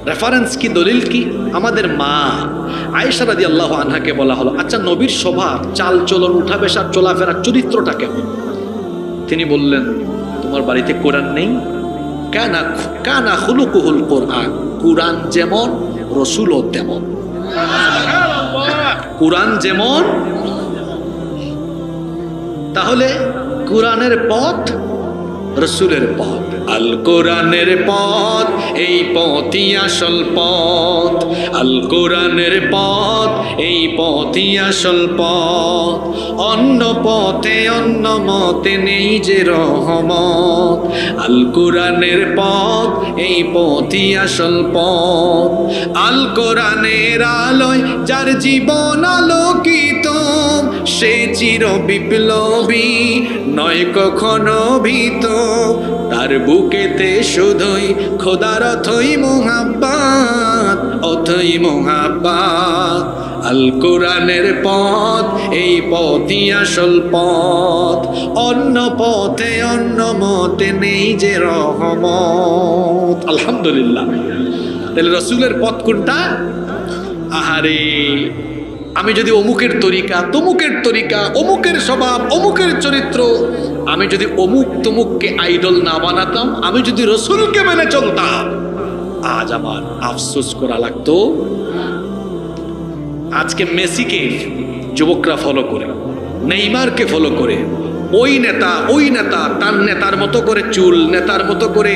রেফারেন্স কি, দলিল কি? আমাদের মা আয়েশা রাদিয়াল্লাহু আনহাকে বলা হলো, আচ্ছা নবীর স্বভাব, চাল চলন, উঠা বসা, চলাফেরা, চরিত্রটা কেমন? তিনি বললেন, তোমার বাড়িতে কোরআন নেই? কানা কানা খুলুকুহুল কোরআন, কোরআন যেমন রসুলও তেমন। কোরআন যেমন, তাহলে কোরআনের পথ রসুলের পথ। আল কোরআনের পথ, এই পথই আসল পথ। আল কোরআনের পথ, এই পথই আসল পথ। অন্য পথে অন্য মতে নেই যে রহমত। আল কোরআনের পথ, এই পথই আসল পথ। আল কোরআনের আলোয় যার জীবন আলোকিত, সে চির বিপ্লবী, নয় কখনো ভীত। তার বুকেতে শুধুই খোদার অথই মোহাব্বত, অথই মোহাব্বত। আল কোরআনের পথ, এই পথই আসল পথ। অন্য পথে অন্য মতে নেই যে রহমত। আলহামদুলিল্লাহ। তাহলে রসুলের পথ কোনটা? আহারে, আমি যদি অমুকের তরিকা, তমুকের তরিকা, অমুকের স্বভাব, অমুকের চরিত্র, আমি যদি অমুক তমুককে আইডল না বানাতাম, আমি যদি রসুলকে মেনে চলতাম, আজ আমার আফসোস করা লাগতো। আজকে মেসিকে যুবকরা ফলো করে, নেইমারকে ফলো করে, ওই নেতা তার নেতার মতো করে চুল, নেতার মতো করে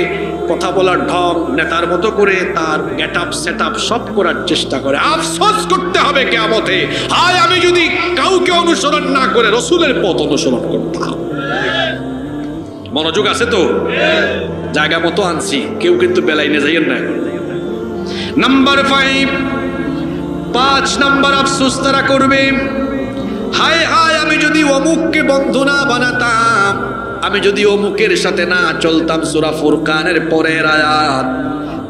কথা বলার ঢং, নেতার মতো করে তার গেট আপ সেট আপ সব করার চেষ্টা করে। আফসোস করতে হবে কিয়ামতে, হায় আমি যদি কাউকে অনুসরণ না করে রসুলের পথ অনুসরণ করতাম। মনোযোগ আছে তো? জায়গা মতো আনছি, কেউ কিন্তু বেলাইনে যাইয়েন না। নাম্বার 5 নাম্বার আফসোস তারা করবে, হায় হায় আমি যদি অমুককে বন্ধু না বানাতাম, আমি যদি অমুকের সাথে না চলতাম। সূরা ফুরকানের পরের আয়াত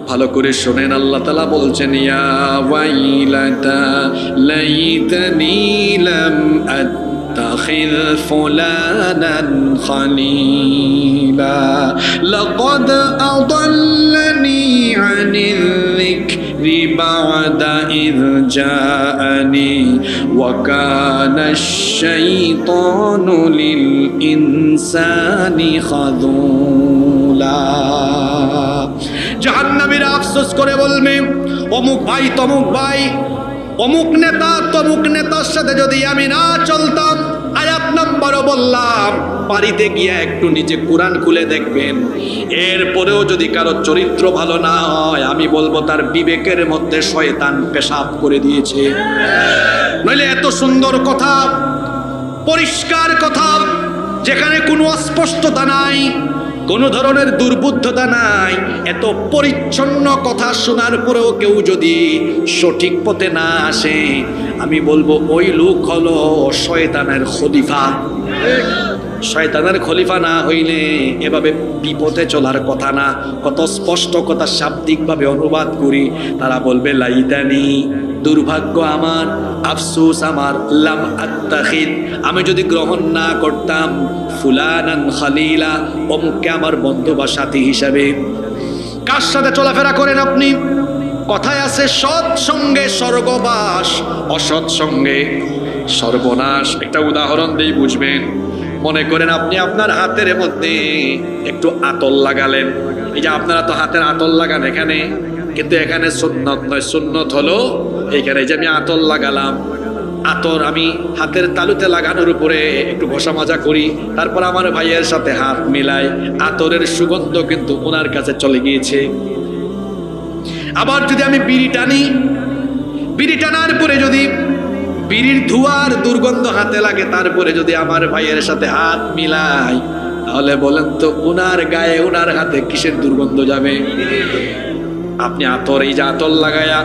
ভালো করে শোনেন, আল্লাহ তাআলা বলছেন, ইয়া ওয়াইলাতা লাইতানি লাম আত্তাখিয ফুলানান খলিলা লাকাদ আদাল্লানি আনিল যিকরি বা'দা ইয জাআনি ওয়া কানা আশ-শাইতানু লিল ইনসানি খাযুলা। জাহান্নামীরা আফসোস করে বলবে, অমুক ভাই তমুক ভাই, অমুক নেতা তমুক নেতার সাথে যদি আমি না চলতাম। আয়াত নাম্বারও বললাম, বাড়িতে গিয়ে একটু নিচে কোরআন খুলে দেখবেন। এরপরেও যদি কারো চরিত্র ভালো না হয়, আমি বলবো তার বিবেকের মধ্যে শয়তান পেশাব করে দিয়েছে। নইলে এত সুন্দর কথা, পরিষ্কার কথা, যেখানে কোনো অস্পষ্টতা নাই, কোনো ধরনের দুর্বুদ্ধতা নাই, এত পরিচ্ছন্ন কথা শোনার পরেও কেউ যদি সঠিক পথে না আসে, আমি বলবো ওই লোক হলো শয়তানের খলিফা। শয়তানের খলিফা না হইলে এভাবে বিপথে চলার কথা না। কত স্পষ্ট কথা শাব্দিকভাবে অনুবাদ করি, তারা বলবে লাইতানি, দুর্ভাগ্য আমার, আফসোস আমার, লাম আত্তাখিদ, আমি যদি গ্রহণ না করতাম ফুলানান খলিলা, অমুককে আমার বন্ধু বা সাথী হিসাবে। কার সাথে চলাফেরা করেন আপনি? কথায় আছে সৎ সঙ্গে স্বর্গবাস, অসৎ সঙ্গে সর্বনাশ। একটা উদাহরণ দিয়ে বুঝবেন। মনে করেন আপনি আপনার হাতের মধ্যে একটু আতর লাগালেন। এই যে আপনারা তো হাতের আতর লাগান এখানে, কিন্তু এখানে সুন্নত নয়। সুন্নত হলো এইখানে যে আমি আতর লাগালাম, আতর আমি হাতের তালুতে লাগানোর উপরে একটু ঘষা মাজা করি, তারপর আমার ভাইয়ের সাথে হাত মিলাই, আতরের সুগন্ধ কিন্তু ওনার কাছে চলে গিয়েছে। আবার যদি আমি বিড়ি টানি, বিড়ি টানার পরে যদি বিড়ির ধোঁয়ার দুর্গন্ধ হাতে লাগে, তারপরে যদি আমার ভাইয়ের সাথে হাত মিলাই, তাহলে বলেন তো ওনার গায়ে ওনার হাতে কিসের দুর্গন্ধ যাবে? আপনি আতর, এই যে আতর লাগায়া,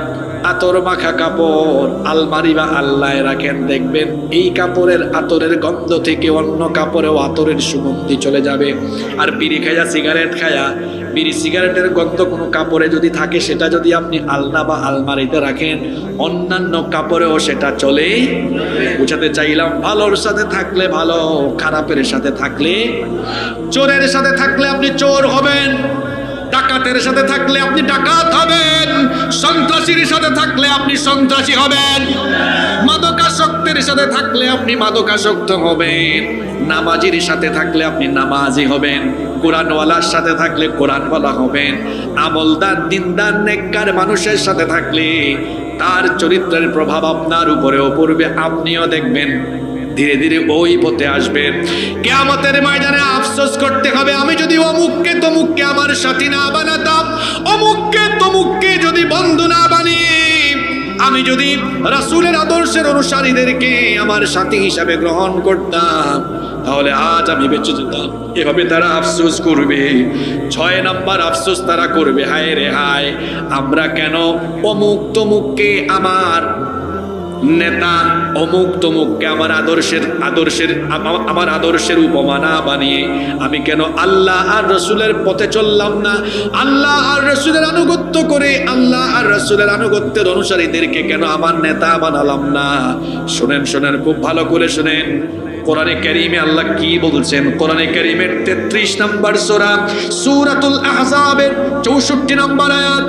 আতর মাখা কাপড় আলমারি বা আল্লায় রাখেন, দেখবেন এই কাপড়ের আতরের গন্ধ থেকে অন্য কাপড়েও আতরের সুগন্ধি চলে যাবে। আর বিড়ি খায়া, সিগারেট খায়া, বিড়ি সিগারেটের গন্ধ কোনো কাপড়ে যদি থাকে, সেটা যদি আপনি আলনা বা আলমারিতে রাখেন, অন্যান্য কাপড়েও সেটা চলেই। বুঝাতে চাইলাম, ভালোর সাথে থাকলে ভালো, খারাপের সাথে থাকলে, চোরের সাথে থাকলে আপনি চোর হবেন, ডাকাতের সাথে থাকলে আপনি ডাকাত হবেন, সন্ত্রাসীর সাথে থাকলে আপনি সন্ত্রাসী হবেন, মাদকাসক্তের সাথে থাকলে আপনি মাদকাসক্ত হবেন, নামাজির সাথে থাকলে আপনি নামাজি হবেন, কোরআনওয়ালার সাথে থাকলে কোরআনওয়ালা হবেন, আমলদার দিনদার নেককার মানুষের সাথে থাকলে তার চরিত্রের প্রভাব আপনার উপরেও পড়বে, আপনিও দেখবেন ধীরে ধীরে ওই পথে আসবেন। কিয়ামতের ময়দানে আফসোস করতে হবে, আমি যদি অমুককে তমুককে আমার সাথী না বানাতাম, অমুককে তমুককে যদি বন্ধু না বানিয়ে আমি যদি রাসূলের আদর্শের অনুসারীদেরকে আমার সাথী হিসাবে গ্রহণ করতাম, তাহলে আজ আমি বেঁচে যেতাম। এভাবে তারা আফসোস করবে। 6 নম্বর আফসোস তারা করবে, হায় রে হায়, আমরা কেন অমুক তমুককে আমার নেতা, অমুক তমুককে আমার আদর্শের উপমা না বানিয়ে আমি কেন আল্লাহ আর রসুলের পথে চললাম না, আল্লাহ আর রসুলের আনুগত্য করে আল্লাহ আর রসুলের আনুগত্যের অনুসারীদেরকে কেন আমার নেতা বানালাম না। শোনেন শোনেন, খুব ভালো করে শোনেন, কোরআনে কারীমে আল্লাহ কি বলছেন। কোরআনে কারীমের 33 নম্বর সূরা সূরাতুল আহজাবের 64 নম্বর আয়াত,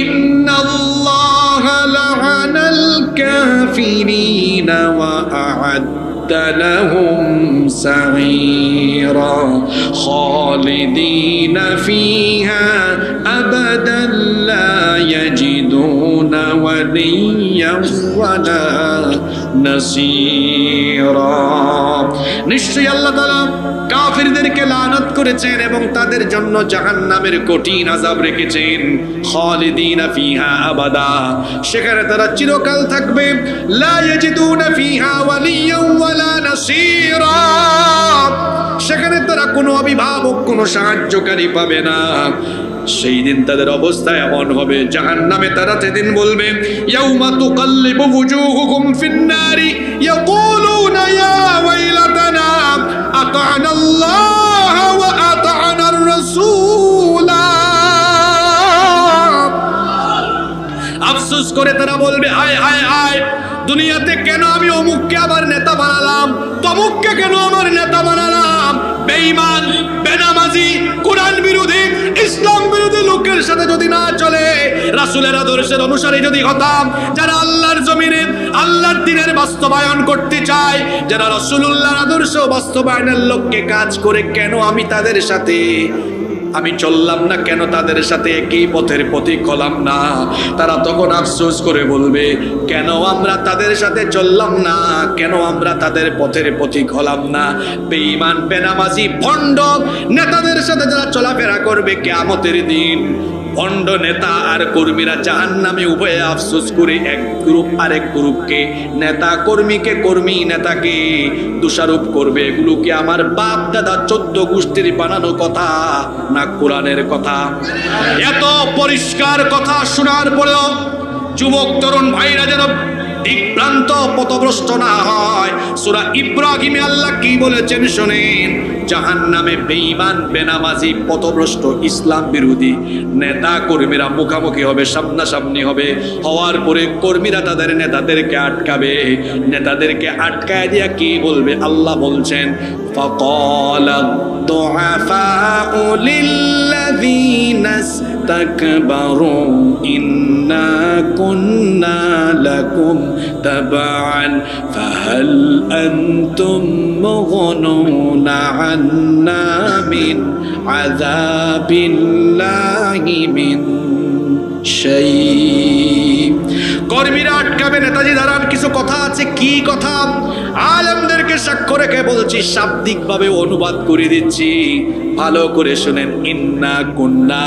ইন্নাল্লাহা লা'আনাল কাফিরিনা ওয়া আ'আদ্দা লাহুম সাঈরা খালিদিনা ফিহা আবাদান লা ইয়াজিদুনা ওয়ালিয়্যান ওয়ালা নাসীরা। নিশ্চয়ই আল্লাহ তাআলা কাফিরদেরকে লানত করেছেন এবং তাদের জন্য জাহান্নামের কঠিন আযাব রেখেছেন। খালিদিনা ফিহা আবাদা, সেখানে তারা চিরকাল থাকবে। লা ইয়াজিদুনা ফিহা ওয়ালিয়্যান ওয়ালা নাসীরা, সেখানে তারা কোনো অভিভাবক, কোনো সাহায্যকারী পাবে না। সেই দিন তাদের অবস্থা এমন হবে, জাহান্নামে তারা সেদিন বলবে, ইয়াউমা তুকাল্লিবু ওয়ুজুহুকুম ফিন-নারি ইয়াকুলুনা ইয়া ওয়াইলাতানা আতা'না আল্লাহ ওয়া আতা'না আর-রাসূলা। আফসোস করে তারা বলবে, হায় হায় হায়, দুনিয়াতে কেন আমি অমুককে আমার নেতা বানালাম, তমুককে কেন আমার নেতা বানালাম। বেঈমান, বেনামাজি, কোরআন বিরোধী, ইসলাম বিরোধী লোকের সাথে যদি না চলে, রাসূলের আদর্শের অনুসারী যদি হতাম, যারা আল্লাহর জমিনে আল্লাহর দ্বীনের বাস্তবায়ন করতে চায়, যারা রাসূলুল্লাহর আদর্শ বাস্তবায়নের লক্ষ্যে কাজ করে, কেন আমি তাদের সাথে আমি চললাম না, কেন তাদের সাথে একই পথের পথিক হলাম না। তারা তখন আফসোস করে বলবে, কেন আমরা তাদের সাথে চললাম না, কেন আমরা তাদের পথের পথিক হলাম না। বেঈমান, বেনামাজি, ভণ্ড নেতাদের সাথে যারা চলাফেরা করবে, কিয়ামতের দিন ভণ্ড নেতা আর কর্মীরা জাহান্নামে উভয়ে আফসোস করে এক গ্রুপ আরেক গ্রুপকে, নেতা কর্মীকে, কর্মী নেতাকে দোষারোপ করবে। এগুলো কি আমার বাপ দাদা 14 গোষ্ঠীর বানানো কথা না কোরআনের কথা? এত পরিষ্কার কথা শোনার পরেও যুবক তরুণ ভাইরা যেন দিকভ্রান্ত পথভ্রষ্ট না হয়। সূরা ইব্রাহিমে আল্লাহ কি বলেছেন শোনেন, জাহান্নামে বেঈমান, বেনামাজি, পথভ্রষ্ট, ইসলাম বিরোধী নেতা কর্মীরা মুখামুখি হবে, সামনাসামনি হবে। হওয়ার পরে কর্মীরা তাদের নেতাদেরকে আটকাবে, নেতাদেরকে আটকায় দিয়া কি বলবে? আল্লাহ বলছেন, ফাকালা দুআফাউ লিল্লাযীনা ইসতাকবারু ইন্না কুন্না লাকুম তাবআন ফাহাল আনতুম মুগনুনা আন্না মিন আযাবিল্লাহি মিন শাই। কর্মীরা আটকাবে, নেতাজি দাঁড়ান, কিছু কথা আছে। কি কথা? আলেমদেরকে সাক্ষ্য রেখে বলছি, শাব্দিকভাবে অনুবাদ করে দিচ্ছি, ভালো করে শুনেন। ইন্না কুন্না,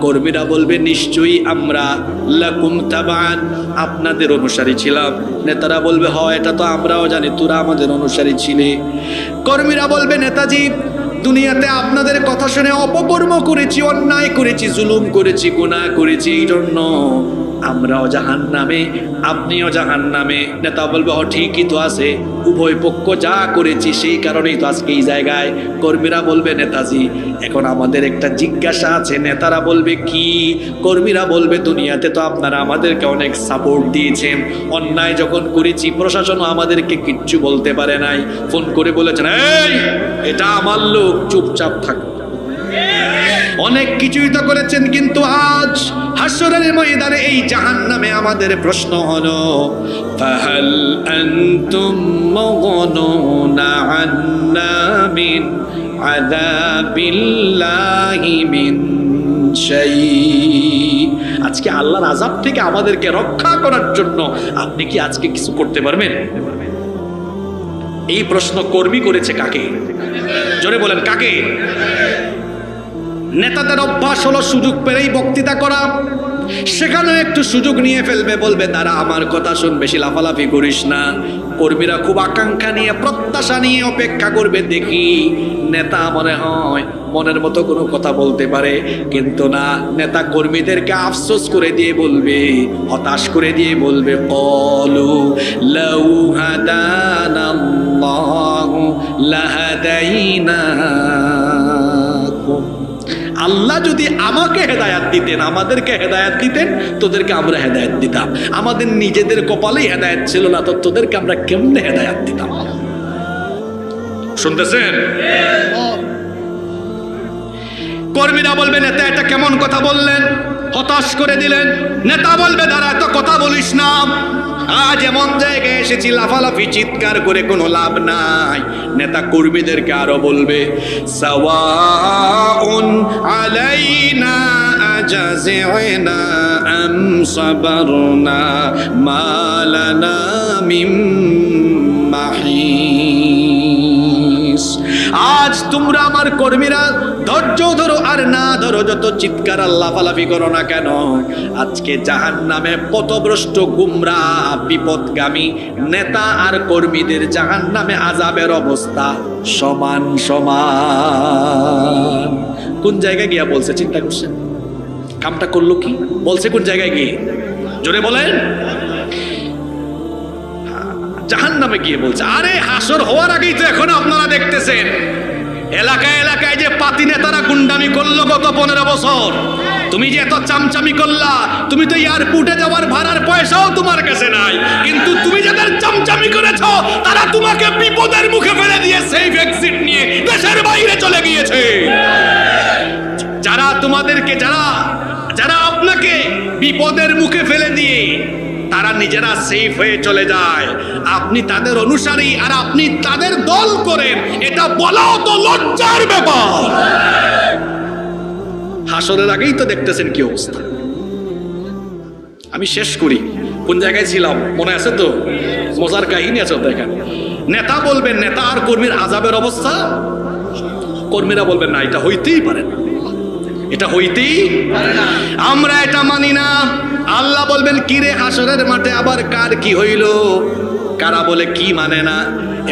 কর্মীরা বলবে নিশ্চয়ই আমরা, লাকুম তাবান, আপনাদের অনুসারী ছিলাম। নেতারা বলবে, হয় এটা তো আমরাও জানি, তোরা আমাদের অনুসারী ছিলে। কর্মীরা বলবে, নেতাজি দুনিয়াতে আপনাদের কথা শুনে অপকর্ম করেছি, অন্যায় করেছি, জুলুম করেছি, গুনাহ করেছি, এই জন্য আমরাও জাহান্নামে, আপনিও জাহান্নামে। নেতা বলবে, ও ঠিকই তো আছে, উভয় পক্ষ যা করেছি সেই কারণেই তো আজকে এই জায়গায়। কর্মীরা বলবে, নেতাজি এখন আমাদের একটা জিজ্ঞাসা আছে। নেতারা বলবে, কি? কর্মীরা বলবে, দুনিয়াতে তো আপনারা আমাদেরকে অনেক সাপোর্ট দিয়েছেন, অন্যায় যখন করেছি প্রশাসনও আমাদেরকে কিচ্ছু বলতে পারে নাই, ফোন করে বলেছেন, এই এটা আমার লোক, চুপচাপ থাকো। অনেক কিছুই তো করেছেন, কিন্তু আজ হাসরের ময়দানে এই জাহান্নামে আমাদের প্রশ্ন হলো ফাহাল আনতুম মুগনুনা আন্না মিন আযাবিল্লাহি মিন শাই। আজকে আল্লাহর আযাব থেকে আমাদেরকে রক্ষা করার জন্য আপনি কি আজকে কিছু করতে পারবেন? এই প্রশ্ন কর্মী করেছে কাকে? জোরে বলেন কাকে? নেতাদের অভ্যাস হলো সুযোগ পেলেই বক্তৃতা করা, সেখানে একটু সুযোগ নিয়ে ফেলবে, বলবে তারা আমার কথা শুন, বেশি লাফালাফি করিস না। কর্মীরা খুব আকাঙ্ক্ষা নিয়ে প্রত্যাশা নিয়ে অপেক্ষা করবে, দেখি নেতা মনে হয় মনের মতো কোনো কথা বলতে পারে, কিন্তু না, নেতা কর্মীদেরকে আফসোস করে দিয়ে বলবে, হতাশ করে দিয়ে বলবে ক্বালু লাউ হাদানাল্লাহু লাহাদাইনাকুম। আল্লাহ যদি আমাকে হেদায়াত দিতেন, আমাদেরকে হেদায়াত দিতেন, তোদেরকে আমরা হেদায়াত দিতাম। আমাদের নিজেদের কপালেই হেদায়াত ছিল না, তো তোদেরকে আমরা কেমনে হেদায়াত দিতাম? শুনতেছেন? কর্মীরা বলবে নেতা এটা কেমন কথা বললেন, হতাশ করে দিলেন। নেতা বলবে দাঁড়া, এত কথা বলিস না, আজ এমন জায়গায় এসেছি, লাফালাফি চিৎকার করে কোনো লাভ নাই। নেতা কর্মীদেরকে আরো বলবে সাওয়াউন আলাইনা আজাজিনা আম সাবারনা মা লানা মিন মাহিস। আজ তোমরা আমার কর্মীরা ধৈর্য ধরো আর না ধরো, যত চিৎকার আল্লাহ লাফালাফি করো না কেন, আজকে জাহান্নামে পথভ্রষ্ট গুমরাহ বিপদগামী নেতা আর কর্মীদের জাহান্নামে আযাবের অবস্থা সমান সমান। কোন জায়গায় গিয়া বলছে, চিন্তা করছেন? কামটা করলো কি? বলছে কোন জায়গায় গিয়ে? জোরে বলেন। জাহান্নামে গিয়ে বলছে। আরে হাসর হওয়ার আগেই তো এখন আপনারা দেখতেছেন এলাকায় এলাকায় যে পাতি নেতারা গুন্ডামি করলো গত 15 বছর। তুমি যে এত চামচামি করলা, তুমি তো এয়ারপোর্টে যাওয়ার ভাড়ার পয়সাও তোমার কাছে নাই, কিন্তু তুমি যাদের চামচামি করেছো তারা তোমাকে বিপদের মুখে ফেলে দিয়ে সেফ এক্সিট নিয়ে দেশের বাইরে চলে গিয়েছে। যারা তোমাদেরকে যারা আপনাকে বিপদের মুখে ফেলে দিয়ে তারা নিজেরা সেফ হয়ে চলে যায়, আপনি তাদের অনুসারী আর আপনি তাদের দল করেন, এটা বলাও তো লজ্জার ব্যাপার। হাসরের আগেই তো দেখতেছেন কি অবস্থা। আমি শেষ করি, কোন জায়গায় ছিলাম মনে আছে তো? মজার কাহিনী আছে দেখেন। নেতা বলবেন নেতা আর কর্মীর আযাবের অবস্থা, কর্মীরা বলবেন না এটা হইতেই পারে না, এটা হইতেই আমরা এটা মানি না। আল্লাহ বলবেন কি রে হাসরের মাঠে আবার কার কি হইল? কারা বলে কি মানে না?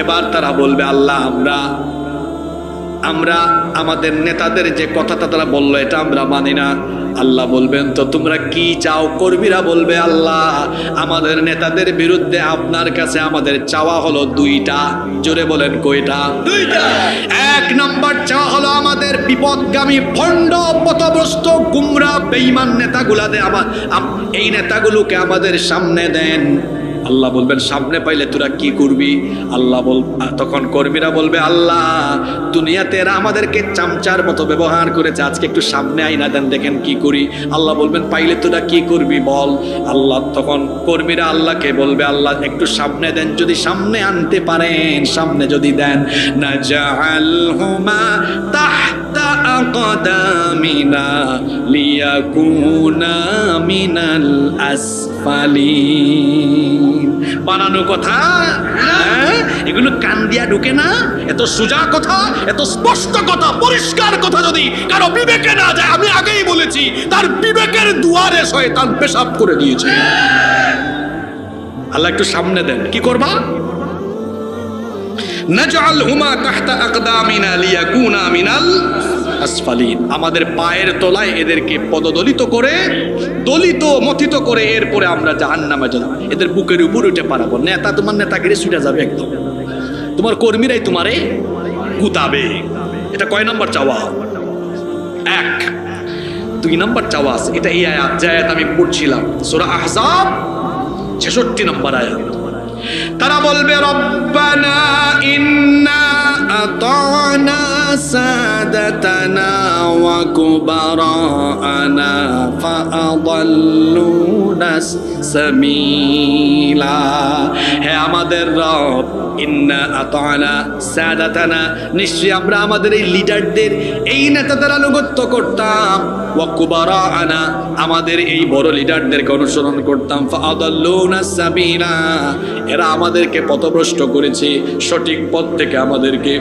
এবার তারা বলবে আল্লাহ আমরা আমাদের নেতাদের যে কথাটা তারা বললো এটা আমরা মানি না। আল্লাহ বলবেন তো তোমরা কি চাও? কর্মীরা বলবে আল্লাহ আমাদের নেতাদের বিরুদ্ধে আপনার কাছে আমাদের চাওয়া হলো 2টা। জোরে বলেন কয়টা? 2টা। 1 নম্বর চাওয়া হলো আমাদের বিপদগামী ভণ্ড পথভ্রষ্ট গুমরা বেঈমান নেতাগুলাতে এই নেতাগুলোকে আমাদের সামনে দেন। আল্লাহ বলবেন সামনে পাইলে তোরা কি করবি? তখন কর্মীরা বলবে আল্লাহ দুনিয়াতে এরা আমাদেরকে চামচার মতো ব্যবহার করেছে, আজকে একটু সামনে আইনা দেন দেখেন কি করি। আল্লাহ বলবেন পাইলে তোরা কি করবি বল। আল্লাহ তখন কর্মীরা আল্লাহকে বলবে আল্লাহ একটু সামনে দেন, যদি সামনে আনতে পারেন, সামনে যদি দেন, নাজআলহুমা তাহতা আকদামিনা লিয়াকুনা মিনাল আসফালিন। বানানো কথা, এগুলো কান দিয়া ঢুকে না। এত সোজা কথা, এত স্পষ্ট কথা, পরিষ্কার কথা যদি কারো বিবেকে না যায়, আমি আগেই বলেছি তার বিবেকের দুয়ারে শয়তান পেশাব করে দিয়েছে। আল্লাহ একটু সামনে দেন, কি করবা? নাজআলহুমা তাহতা আকদামিনা লিয়াকুনা মিনাল আসফালিন। আমাদের পায়ের তলায় এদেরকে পদদলিত করে, দলিত মথিত করে এরপরে আমরা জাহান্নামে যাব, এদের বুকের উপর উঠে পারাবো। নেতা তোমার নেতাগিরি ছুটে যাবে একদম, তোমার কর্মীরাই তোমারে গুতাবে। এটা কয় নম্বর চাওয়া? 1। 2 নম্বর চাওয়া আছে, এটা এই আয়াত যে আয়াত আমি পড়ছিলাম সূরা আহজাব 66 নম্বর আয়াত। তারা বলবে রব্বানা ইন্না আতানা সাদাতানা ওয়া কুবারানা ফাআদাল্লুনা সাবিলা। হে আমাদের রব, ইন্না আতানা সাদাতানা, নিশ্চয়ই আমরা আমাদের এই লিডারদের, এই নেতাদের আনুগত্য করতাম, ওয়া কুবারানা, আমাদের এই বড় লিডারদেরকে অনুসরণ করতাম, ফাআদাল্লুনা সাবিলা, এরা আমাদেরকে পথভ্রষ্ট করেছে, সঠিক পথ থেকে আমাদেরকে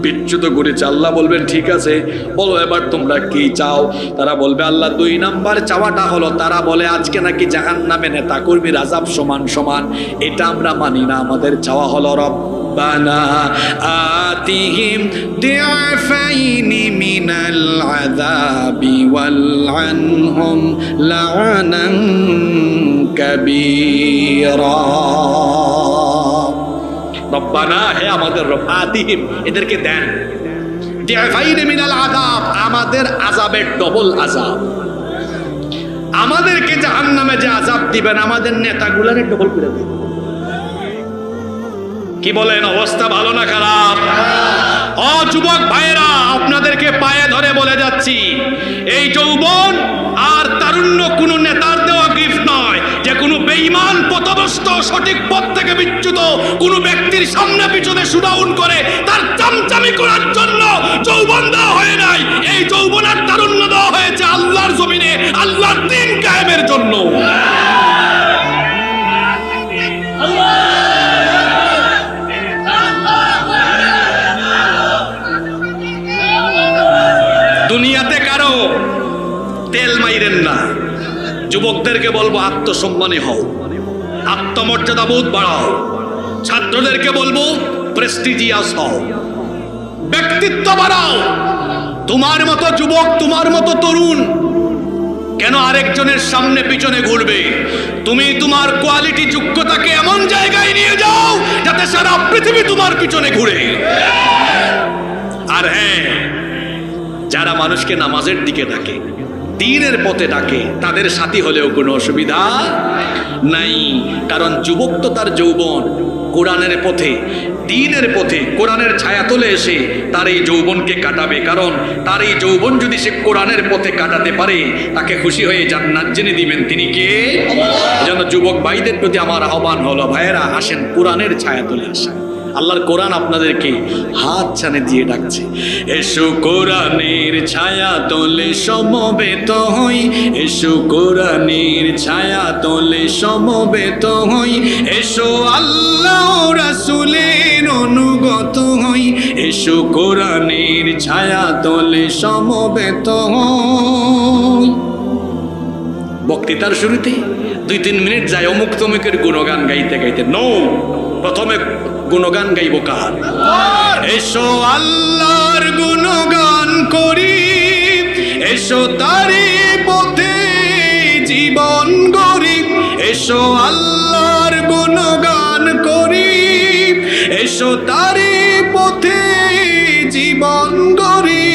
বিচ্যুত করেছে। আল্লাহ বলবেন ঠিক আছে, বলো এবার তোমরা কি চাও? তারা বলবে আল্লাহ 2 নাম্বার চাওয়াটা হলো, তারা বলে আজকে নাকি জাহান্নামে নেতা কর্মীর আযাব সমান সমান, এটা আমরা মানি না। আমাদের চাওয়া হলো রব্বানা আতিহিম দিআফাইনি মিনাল আযাবি ওয়ালআনহুম লা'নান কাবীরা। রব্বানা, হে আমাদের রব, আতিহিম, এদেরকে দেন, দিআফাইনি মিনাল আযাব, আমাদের আযাবের ডবল আযাব, আমাদেরকে জাহান্নামে যে আযাব দিবেন আমাদের নেতাগুলোরে ডবল করে দেন। কি বলেন, অবস্থা ভালো না খারাপ? ও যুবক ভাইরা, আপনাদেরকে পায়ে ধরে বলে যাচ্ছি, এই যৌবন আর তারুণ্য কোন নেতার দেওয়া গিফট নয়, যে কোনো বেঈমান পথভ্রষ্ট সঠিক পথ থেকে বিচ্যুত কোন ব্যক্তির সামনে পিছনে শুডাউন করে তার চামচামি করার জন্য যৌবন দেওয়া হয় নাই। এই যৌবন আর তারুণ্য দেওয়া হয়েছে আল্লাহর জমিনে আল্লাহর দ্বীন কায়েমের জন্য। দুনিয়াতে কারো তেল মাইরেন না। যুবকদেরকে বলবো আত্মসম্মানী হও, আত্মমর্যাদা বোধ বাড়াও। ছাত্রদেরকে বলবো প্রেস্টিজিয়াস হও, ব্যক্তিত্ব বাড়াও। তোমার মতো যুবক, তোমার মতো তরুণ কেন আরেকজনের সামনে পিছনে ঘুরবে? তুমি তোমার কোয়ালিটি যোগ্যতাকে এমন জায়গায় নিয়ে যাও যাতে সারা পৃথিবী তোমার পিছনে ঘুরে। আর হ্যাঁ, যারা মানুষকে নামাজের দিকে ডাকে, দ্বীনের পথে ডাকে, তাদের সাথী হলেও কোনো অসুবিধা নাই। কারণ যুবক তো তার যৌবন কোরআনের পথে, দ্বীনের পথে, কোরআনের ছায়াতলে এসে তার এই যৌবনকে কাটাবে। কারণ তার এই যৌবন যদি সে কোরআনের পথে কাটাতে পারে, তাকে খুশি হয়ে জান্নাত জেনে দিবেন তিনি কে। যেন যুবক ভাইদের প্রতি আমার আহ্বান হলো, ভাইয়েরা আসেন কোরআনের ছায়াতলে আসেন। আল্লাহর কোরআন আপনাদেরকে হাত ছানে দিয়ে ডাকছে, এসো কোরআনের ছায়া তোলে সমবেত হই, এসো কোরআনের ছায়া তোলে সমবেত হই, এসো আল্লাহ রাসূলের অনুগত হই, এসো কোরআনের ছায়া তোলে সমবেত হই। বক্তৃতার শুরুতে 2-3 মিনিট যায় অমুক তমুকের গুণগান গাইতে গাইতে। নো, প্রথমে গুণগান গাইব কার? এসো আল্লাহর গুণগান করি, এসো তারি পথে জীবন গড়ি, এসো আল্লাহর গুণগান করি, এসো তারি পথে জীবন গড়ি।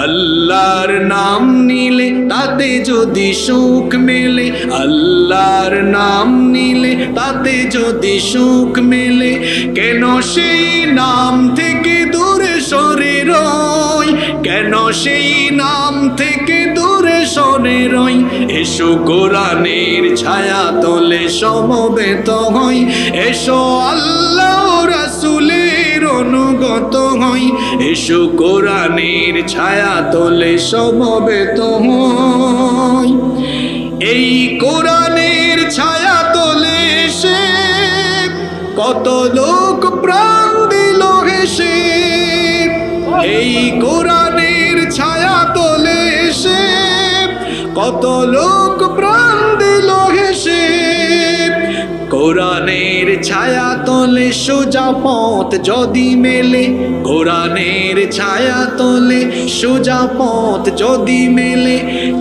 আল্লাহর নাম নিলে তাতে যদি সুখ মেলে, আল্লাহর নাম নিলে তাতে যদি সুখ মেলে, কেন সেই নাম থেকে দূরে সরে রই, কেন সেই নাম থেকে দূরে সরে রই। এসো কোরআনের ছায়া তলে সমবেত হই, এসো আল্লাহ রাসূলের অনুগত হই, এসো কোরআনের ছায়া তলে সমবেত হই। এই কোরআনের ছায়া তলে এসে কত লোক প্রাণ দিল হেসে, এই কোরআনের ছায়া তলে এসে কত লোক প্রাণ দিল হেসে। কোরআনের ছায়া তলে সোজা পথ যদি মেলে, কোরআনের ছায়া তলে সোজা পথ যদি মেলে,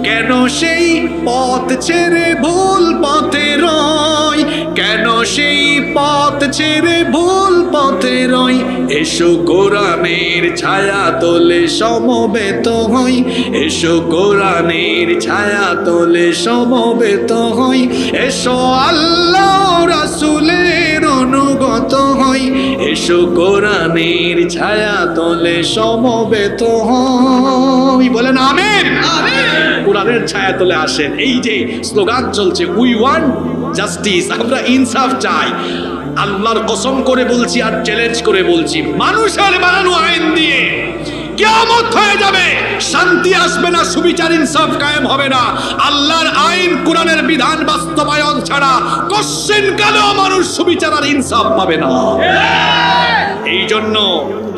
কেন সেই পথ ছেড়ে ভুল পথে রই, কেন সেই পথ ছেড়ে ভুল পথে রই। এসো কোরআনের ছায়া তলে সমবেত হই, এসো কোরআনের ছায়া তলে সমবেত হই, এসো আল্লাহ রাসূলের অনুগত হই, কোরআনের ছায়া তলে সমবেত হই। বলেন আমিন। কোরআনের ছায়া তলে আসেন। এই যে স্লোগান চলছে, উই ওয়ান্ট জাস্টিস, আমরা ইনসাফ চাই। আল্লাহর কসম করে বলছি আর চ্যালেঞ্জ করে বলছি, মানুষের বানানো আইন দিয়ে কিয়ামত হয়ে যাবে, শান্তি আসবে না, সুবিচার ইনসাফ কায়েম হবে না। আল্লাহর আইন কোরআনের বিধান বাস্তবায়ন ছাড়া কোশ্চেন কালেও মানুষ সুবিচার আর ইনসাফ পাবে না। এই জন্য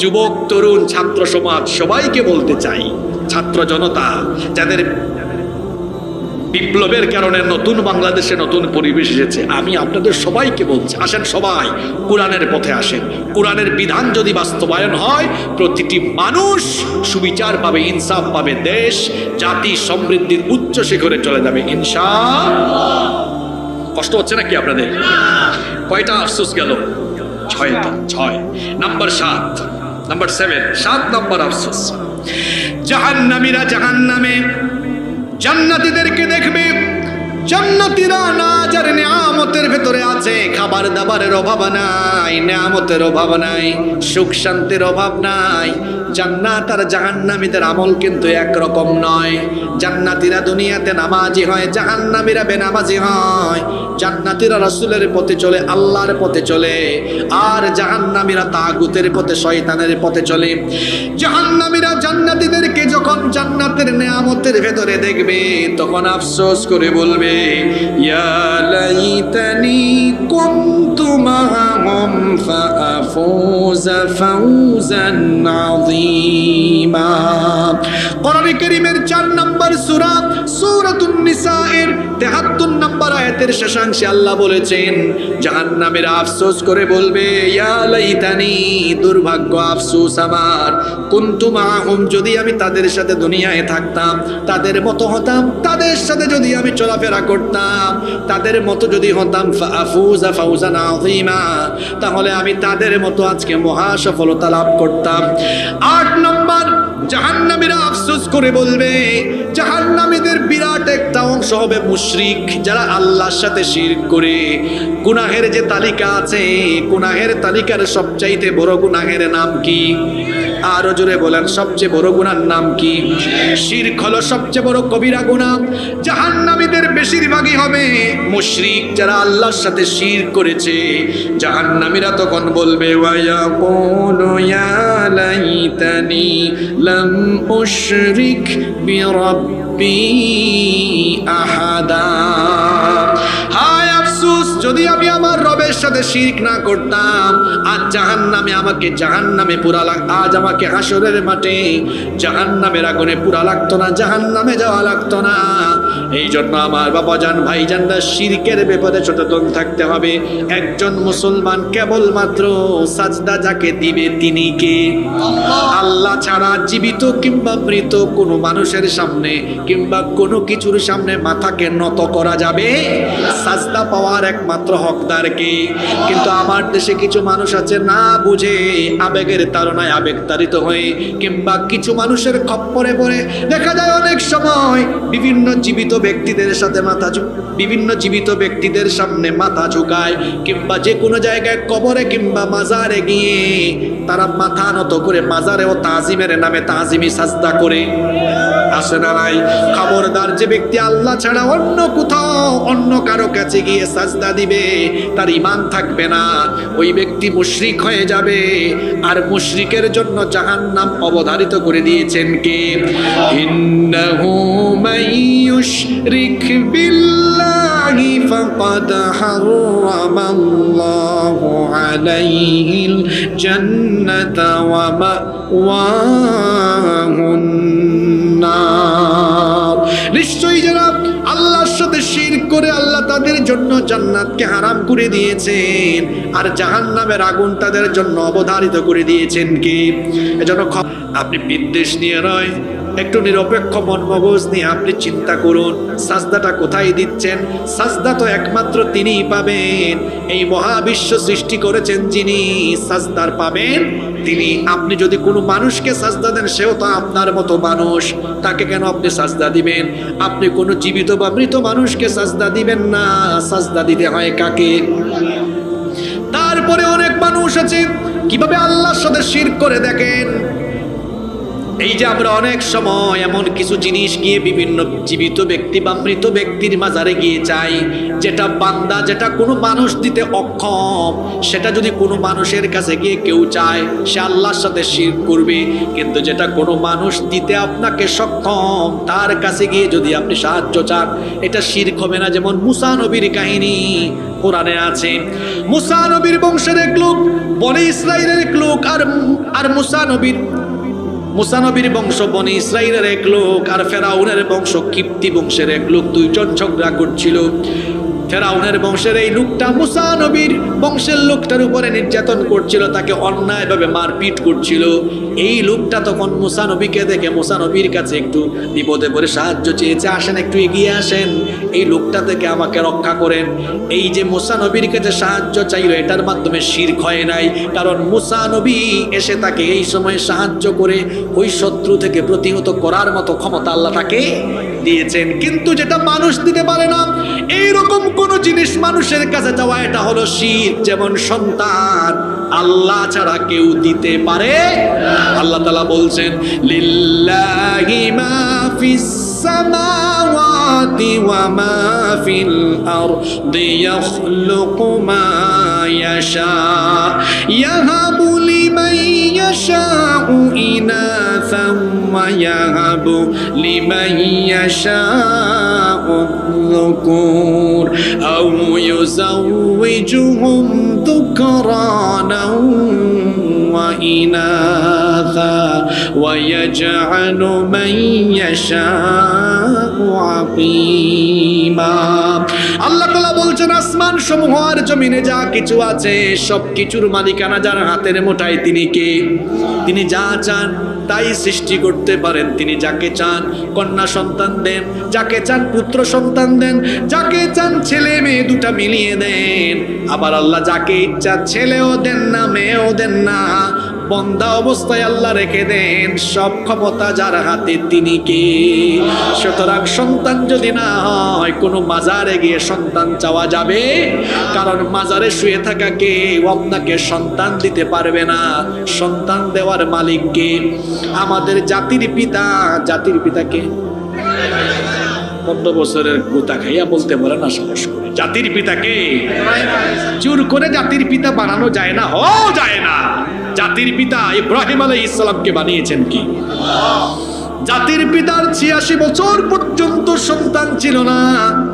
যুবক, তরুণ, ছাত্র সমাজ সবাইকে বলতে চাই, ছাত্র জনতা যাদের বিপ্লবের কারণে নতুন বাংলাদেশে নতুন পরিবেশ এসেছে, আমি আপনাদের সবাইকে বলছি, আসেন সবাই কোরআনের পথে আসেন। কোরআনের বিধান যদি বাস্তবায়ন হয়, প্রতিটি মানুষ সুবিচার পাবে, ইনসাফ পাবে, দেশ জাতি সমৃদ্ধির উচ্চ শিখরে চলে যাবে ইনশাআল্লাহ। কষ্ট হচ্ছে নাকি আপনাদের? কয়টা আফসোস গেল? 6টা। 6 নাম্বার 7, নাম্বার 7, 7 নম্বর আফসোস। জাহান্নামীরা জাহান্নামে জান্নাতীদেরকে দেখবে, জান্নাতীরা নাজ আর নিয়ামতের ভেতরে আছে, খাবার দাবারের অভাব নাই, নিয়ামতের অভাব নাই, সুখ শান্তির অভাব নাই। জান্নাত আর জাহান্নামীদের আমল কিন্তু একরকম নয়। জান্নাতীরা দুনিয়াতে নামাজি হয়, জাহান্নামীরা বেনামাজি হয়। জান্নাতীরা রাসূলের পথে চলে, আল্লাহর পথে চলে, আর জাহান্নামীরা তাগুতের পথে, শয়তানের পথে চলে। জাহান্নামীরা জান্নাতীদেরকে যখন জান্নাতের নিয়ামতের ভেতরে দেখবে, তখন আফসোস করে বলবে, ইয়া লাইতানি কুনতু মাআহুম ফাআফুযা ফাওজান আযীমা। কোরআনে কারীমের 4 নম্বর সূরা, সূরাতুন নিসায়ের 73 নম্বর আয়াতের শেষাংশে আল্লাহ বলেছেন, জাহান্নামীরা আফসোস করে বলবে, ইয়া লাইতানি, দুর্ভাগ্য, আফসোস আমার, কুনতু মাআহুম, যদি আমি তাদের সাথে দুনিয়ায় থাকতাম, তাদের মতো হতাম, তাদের সাথে যদি আমি চলাফেরা করতাম, তাদের মতো যদি হতাম, ফাআফুযা ফাওজান আযীমা, তাহলে আমি তাদের মতো আজকে মহা সফলতা লাভ করতাম। 8 নম্বর, জাহান্নামীরা আফসোস করে বলবে, জাহান্নামীদের বিরাট একটা অংশ হবে মুশরিক, যারা আল্লাহর সাথে শিরক করে। গুনাহের যে তালিকা আছে, গুনাহের তালিকার সবচাইতে বড় গুনাহের নাম কি? আরো জোরে বলেন, সবচেয়ে বড় গুনার নাম কি? শিরক হলো সবচেয়ে বড় কবিরা গুনাহ। জাহান্নামীদের বেশিরভাগই হবে মুশরিক, যারা আল্লাহর সাথে শিরক করেছে। জাহান্নামীরা তখন বলবে, ওয়া ইয়াকুলু ইয়া লাইতানি লাম উশরিক বিরাব্বি আহাদা। হায় আফসোস, যদি আমি আমার রবের সাথে শিরক না করতাম, আজ জাহান্নামে আমাকে জাহান্নামে পুরা আজ আমাকে হাসরের মাঠে জাহান্নামের আগুনে পুরা লাগতো না, জাহান্নামে যাওয়া লাগতো না। এই জন্য আমার বাবাজান, ভাইজানরা, শিরকের ব্যাপারে সচেতন থাকতে হবে। একজন মুসলমান কেবলমাত্র সাজদা যাকে দিবে তিনি কে? আল্লাহ ছাড়া জীবিত কিংবা মৃত কোনো মানুষের সামনে কিংবা কোনো কিছুর সামনে মাথাকে নত করা যাবে? সাজদা পাওয়ার একমাত্র হকদার কে? কিন্তু আমার দেশে কিছু মানুষ আছে, না বুঝে আবেগের তাড়নায় আবেগতাড়িত হয়ে কিংবা কিছু মানুষের খপ্পরে পড়ে দেখা যায় অনেক সময় বিভিন্ন জীবিত ব্যক্তিদের সাথে বিভিন্ন জীবিত ব্যক্তিদের সামনে মাথা ঝুঁকায়, কিংবা যে কোনো জায়গায় কবরে কিংবা মাজারে গিয়ে তারা মাথা নত করে মাজারে ও তাজিমের নামে তাজিমি সাজদা করে। আসে না নাই? খবরদার, যে ব্যক্তি আল্লাহ ছাড়া অন্য কোথাও অন্য কারো কাছে গিয়ে সাজদা দিবে, তার ঈমান থাকবে না, ওই ব্যক্তি মুশরিক হয়ে যাবে। আর মুশরিকের জন্য জাহান্নাম অবধারিত করে দিয়েছেন কে? ইন্নাহু মাইয়ুশরিক বিল্লাহি ফাকাদ হারামাল্লাহু আলাইহিল জান্নাতা ওয়া মাওয়াহুন নার। নিশ্চয়ই যারা আল্লাহর সাথে শিরক করে আল্লাহ তাদের জন্য জান্নাতকে হারাম করে দিয়েছেন, আর জাহান্নামের আগুন তাদের জন্য অবধারিত করে দিয়েছেন কে? এজন্য আপনি বিদ্বেষ নিয়ে নয়, একটু নিরপেক্ষ মন মগজ নিয়ে আপনি চিন্তা করুন, সাজদাটা কোথায় দিচ্ছেন? সাজদা তো একমাত্র তিনিই পাবেন, এই মহাবিশ্ব সৃষ্টি করেছেন যিনি, সাজদার পাবেন তিনি। আপনি যদি কোনো মানুষকে সাজদা দেন, সেও তো আপনার মতো মানুষ, তাকে কেন আপনি সাজদা দিবেন? আপনি কোনো জীবিত বা মৃত মানুষকে সাজদা দিবেন না, সাজদা দিতে হয় কাকে? তারপরে অনেক মানুষ আছে কিভাবে আল্লাহর সাথে শিরক করে দেখেন। এই যে আমরা অনেক সময় এমন কিছু জিনিস গিয়ে বিভিন্ন জীবিত ব্যক্তি বা মৃত ব্যক্তির মাজারে গিয়ে চাই, যেটা বান্দা, যেটা কোনো মানুষ দিতে অক্ষম, সেটা যদি কোনো মানুষের কাছে গিয়ে কেউ চায় সে আল্লাহর সাথে শিরক করবে। কিন্তু যেটা কোনো মানুষ দিতে আপনাকে সক্ষম, তার কাছে গিয়ে যদি আপনি সাহায্য চান, এটা শিরক হবে না। যেমন মুসা নবীর কাহিনী কোরআনে আছে। মুসা নবীর বংশের এক লোক, বনি ইসরাইলের এক লোক, আর মুসা নবীর বংশ বনি ইসরাইলের এক লোক, আর ফেরাউনের বংশ কিপ্তি বংশের এক লোক, দুইজন ঝগড়া করছিল। ফেরাউনের বংশের এই লোকটা মুসা নবীর বংশের লোকটার উপরে নির্যাতন করছিল, তাকে অন্যায়ভাবে মারপিট করছিল। এই লোকটা তখন মুসা নবীকে দেখে মুসা নবীর কাছে একটু বিপদে পড়ে সাহায্য চেয়েছে, আসেন একটু এগিয়ে আসেন, এই লোকটা থেকে আমাকে রক্ষা করেন। এই যে মুসা নবীর কাছে সাহায্য চাইল, এটার মাধ্যমে শিরক হয় নাই, কারণ মুসা নবী এসে তাকে এই সময় সাহায্য করে ওই শত্রু থেকে প্রতিহত করার মতো ক্ষমতা আল্লাহ তাকে দিয়েছেন। কিন্তু যেটা মানুষ দিতে পারে না, এইরকম কোন জিনিস মানুষের কাছে যাওয়া, এটা হলো শিরক। যেমন সন্তান আল্লাহ ছাড়া কেউ দিতে পারে। আল্লাহ তাআলা বলছেন, লিল্লাহি মা ফিস সামাওয়াতি ওয়া মা ফিল আরদি ইয়াখলুকু মা ইয়াশা ইয়াহাবু লিমান ইয়াশাউ ইনাসান ওয়া ইয়াহাবু লিমান ইয়াশাউ যুকুর আও ইউযাওয়িজুহুম যুকরানা ওয়া ইনাসা ওয়া ইয়াজআলু মান ইয়াশাউ আকিমা। আল্লাহ তাআলা বলছেন, আসমান সমূহ আর জমিনে যা কিছু আছে সব কিছুর মালিকানা যার হাতের মুঠায়। তিনি কে? তিনি যা চান তাই সৃষ্টি করতে পারেন। তিনি যাকে চান কন্যা সন্তান দেন, যাকে চান পুত্র সন্তান দেন, যাকে চান ছেলে মেয়ে দুটা মিলিয়ে দেন। আবার আল্লাহ যাকে ইচ্ছা ছেলেও দেন না, মেয়েও দেন না, বন্ধা অবস্থায় আল্লাহ রেখে দেন। সব ক্ষমতা যার হাতে, তিনি কে? সুতরাং সন্তান যদি না হয়, কোনো মাজারে গিয়ে সন্তান চাওয়া যাবে? কারণ মাজারে শুয়ে থাকা কে আপনাকে সন্তান দিতে পারবে না। সন্তান দেওয়ার মালিক কে? আমাদের জাতির পিতা। জাতির পিতাকে 15 বছরের গোতা খাইয়া বলতে পারে না সাহস করে। জাতির পিতাকে জোর করে জাতির পিতা বানানো যায় না, হও যায় না। জাতির পিতা ইব্রাহিম আলাইহিস সালামকে বানিয়েছেন কি? জাতির পিতার 86 বছর পর্যন্ত সন্তান ছিল না,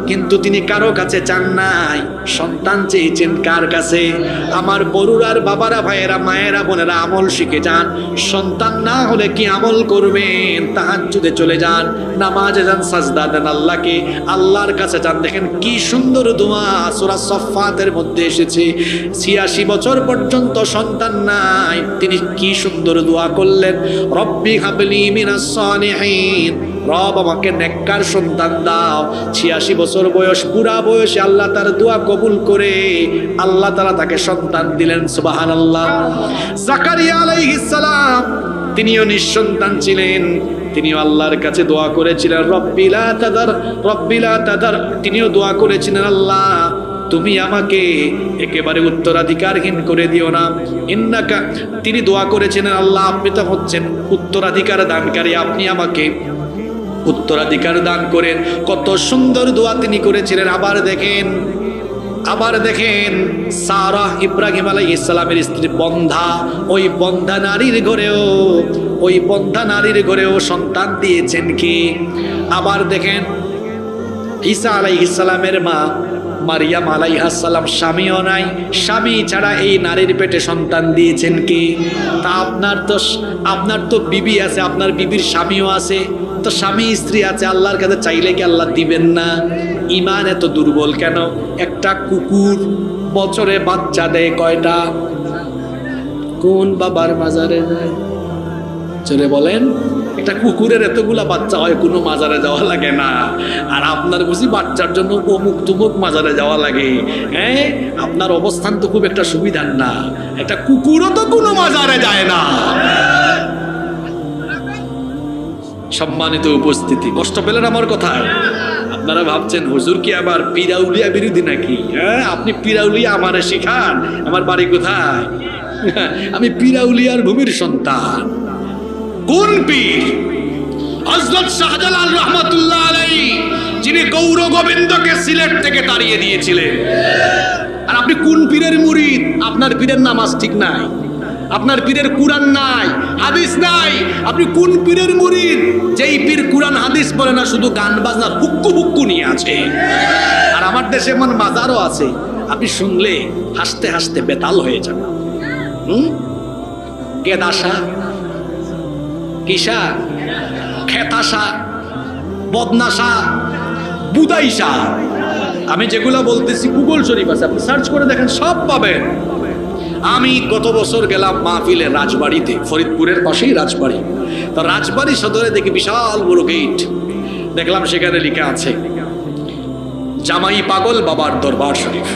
কিন্তু তিনি কারো কাছে চান নাই। সন্তান চেয়েছেন কার কাছে? আমার বড়ুরার বাবারা, ভাইয়েরা, মায়েরা, বোনেরা, আমল শিখে যান। সন্তান না হলে কি আমল করবেন? তাহাজ্জুদে চলে যান, নামাজে যান, সাজদা দেন আল্লাহকে, আল্লাহর কাছে যান। দেখেন কি সুন্দর দোয়া সূরা সফফাতের মধ্যে এসেছে। 86 বছর পর্যন্ত সন্তান নাই, তিনি কি সুন্দর দোয়া করলেন, রব্বি হাবলি মিনাস সালিহিন, রব আমাকে নেককার সন্তান দাও। 86 বছর বয়স, পুরা বয়সে আল্লাহ তার দোয়া কবুল করে আল্লাহ তাআলা তাকে সন্তান দিলেন। সুবহানাল্লাহ। জাকারিয়া আলাইহিস সালাম, তিনিও নিঃসন্তান ছিলেন, তিনিও আল্লাহর কাছে দোয়া করেছিলেন, রব্বি লা তাদার, রব্বি লা তাদার। তিনিও দোয়া করেছিলেন, আল্লাহ তুমি আমাকে একেবারে উত্তরাধিকারহীন করে দিও না। ইন্নাকা, তিনি দোয়া করেছিলেন, আল্লাহ আপনি তো হচ্ছেন উত্তরাধিকার দানকারী, আপনি আমাকে উত্তরাধিকার দান করেন। কত সুন্দর দোয়া তিনি করেছিলেন। আবার দেখেন সারা, ইব্রাহিম আলাইহিস সালামের স্ত্রী, বন্ধা, ওই বন্ধা নারীর ঘরেও সন্তান দিয়েছেন কি? আবার দেখেন ঈসা আলাইহিস সালামের মা মারিয়াম আলাইহিস সালাম, স্বামীও নাই, স্বামী ছাড়া এই নারীর পেটে সন্তান দিয়েছেন কি? তা আপনার তো বিবি আছে, আপনার বিবির স্বামীও আছে, তো স্বামী স্ত্রী আছে, আল্লাহর কাছে চাইলে কি আল্লাহ দিবেন না? ইমান এত দুর্বল কেন? একটা কুকুর বছরে বাচ্চা দেয় কয়টা? কোন বাবার মাজারে যায়? চলে বলেন, একটা কুকুরের এতগুলা বাচ্চা হয়, কোনো মাজারে যাওয়া লাগে না। আর আপনার বুঝি বাচ্চার জন্য অমুক তুমুক মাজারে যাওয়া লাগে? হ্যাঁ, আপনার অবস্থান তো খুব একটা সুবিধার না। একটা কুকুরও তো কোনো মাজারে যায় না। সম্মানিত উপস্থিতি, কষ্ট পেলেন আমার কথায়? আপনারা ভাবছেন হুজুর কি আবার পিরাউলিয়া বিরোধী নাকি? হ্যাঁ, আপনি পিরাউলিয়া আমারে শিখান। আমার বাড়ি কোথায়? আমি পিরাউলিয়ার ভূমির সন্তান। কোন পীর? হযরত শাহজালাল রহমাতুল্লাহ আলাইহি, যিনি গৌর গোবিন্দকে সিলেট থেকে তাড়িয়ে দিয়েছিলেন। আর আপনি কোন পীরের মুরিদ? আপনার পীরের নামাজ ঠিক নাই, আপনার পীরের কুরআন নাই, হাদিস নাই। আপনি কোন পীরের মুরিদ? যেই পীর কুরআন হাদিস পড়ে না, শুধু গান বাজনা হুক্কু হুক্কু নিয়ে আছে। আর আমার দেশে এমন মাজারও আছে, আপনি শুনলে হাসতে হাসতে বেতাল হয়ে যাবে। কেদাসা, কিসা, খেতাসা, বদনাসা, বুদাইসা। আমি যেগুলা বলতেছি গুগল শরীফ আছে, আপনি সার্চ করে দেখেন, সব পাবেন। আমি গত বছর গেলাম মাহফিলে রাজবাড়িতে, ফরিদপুরের পাশেই রাজবাড়ি। তো রাজবাড়ি সদরে দেখি বিশাল বড় গেট, দেখলাম সেখানে লেখা আছে জামাই পাগল বাবার দরবার শরীফ।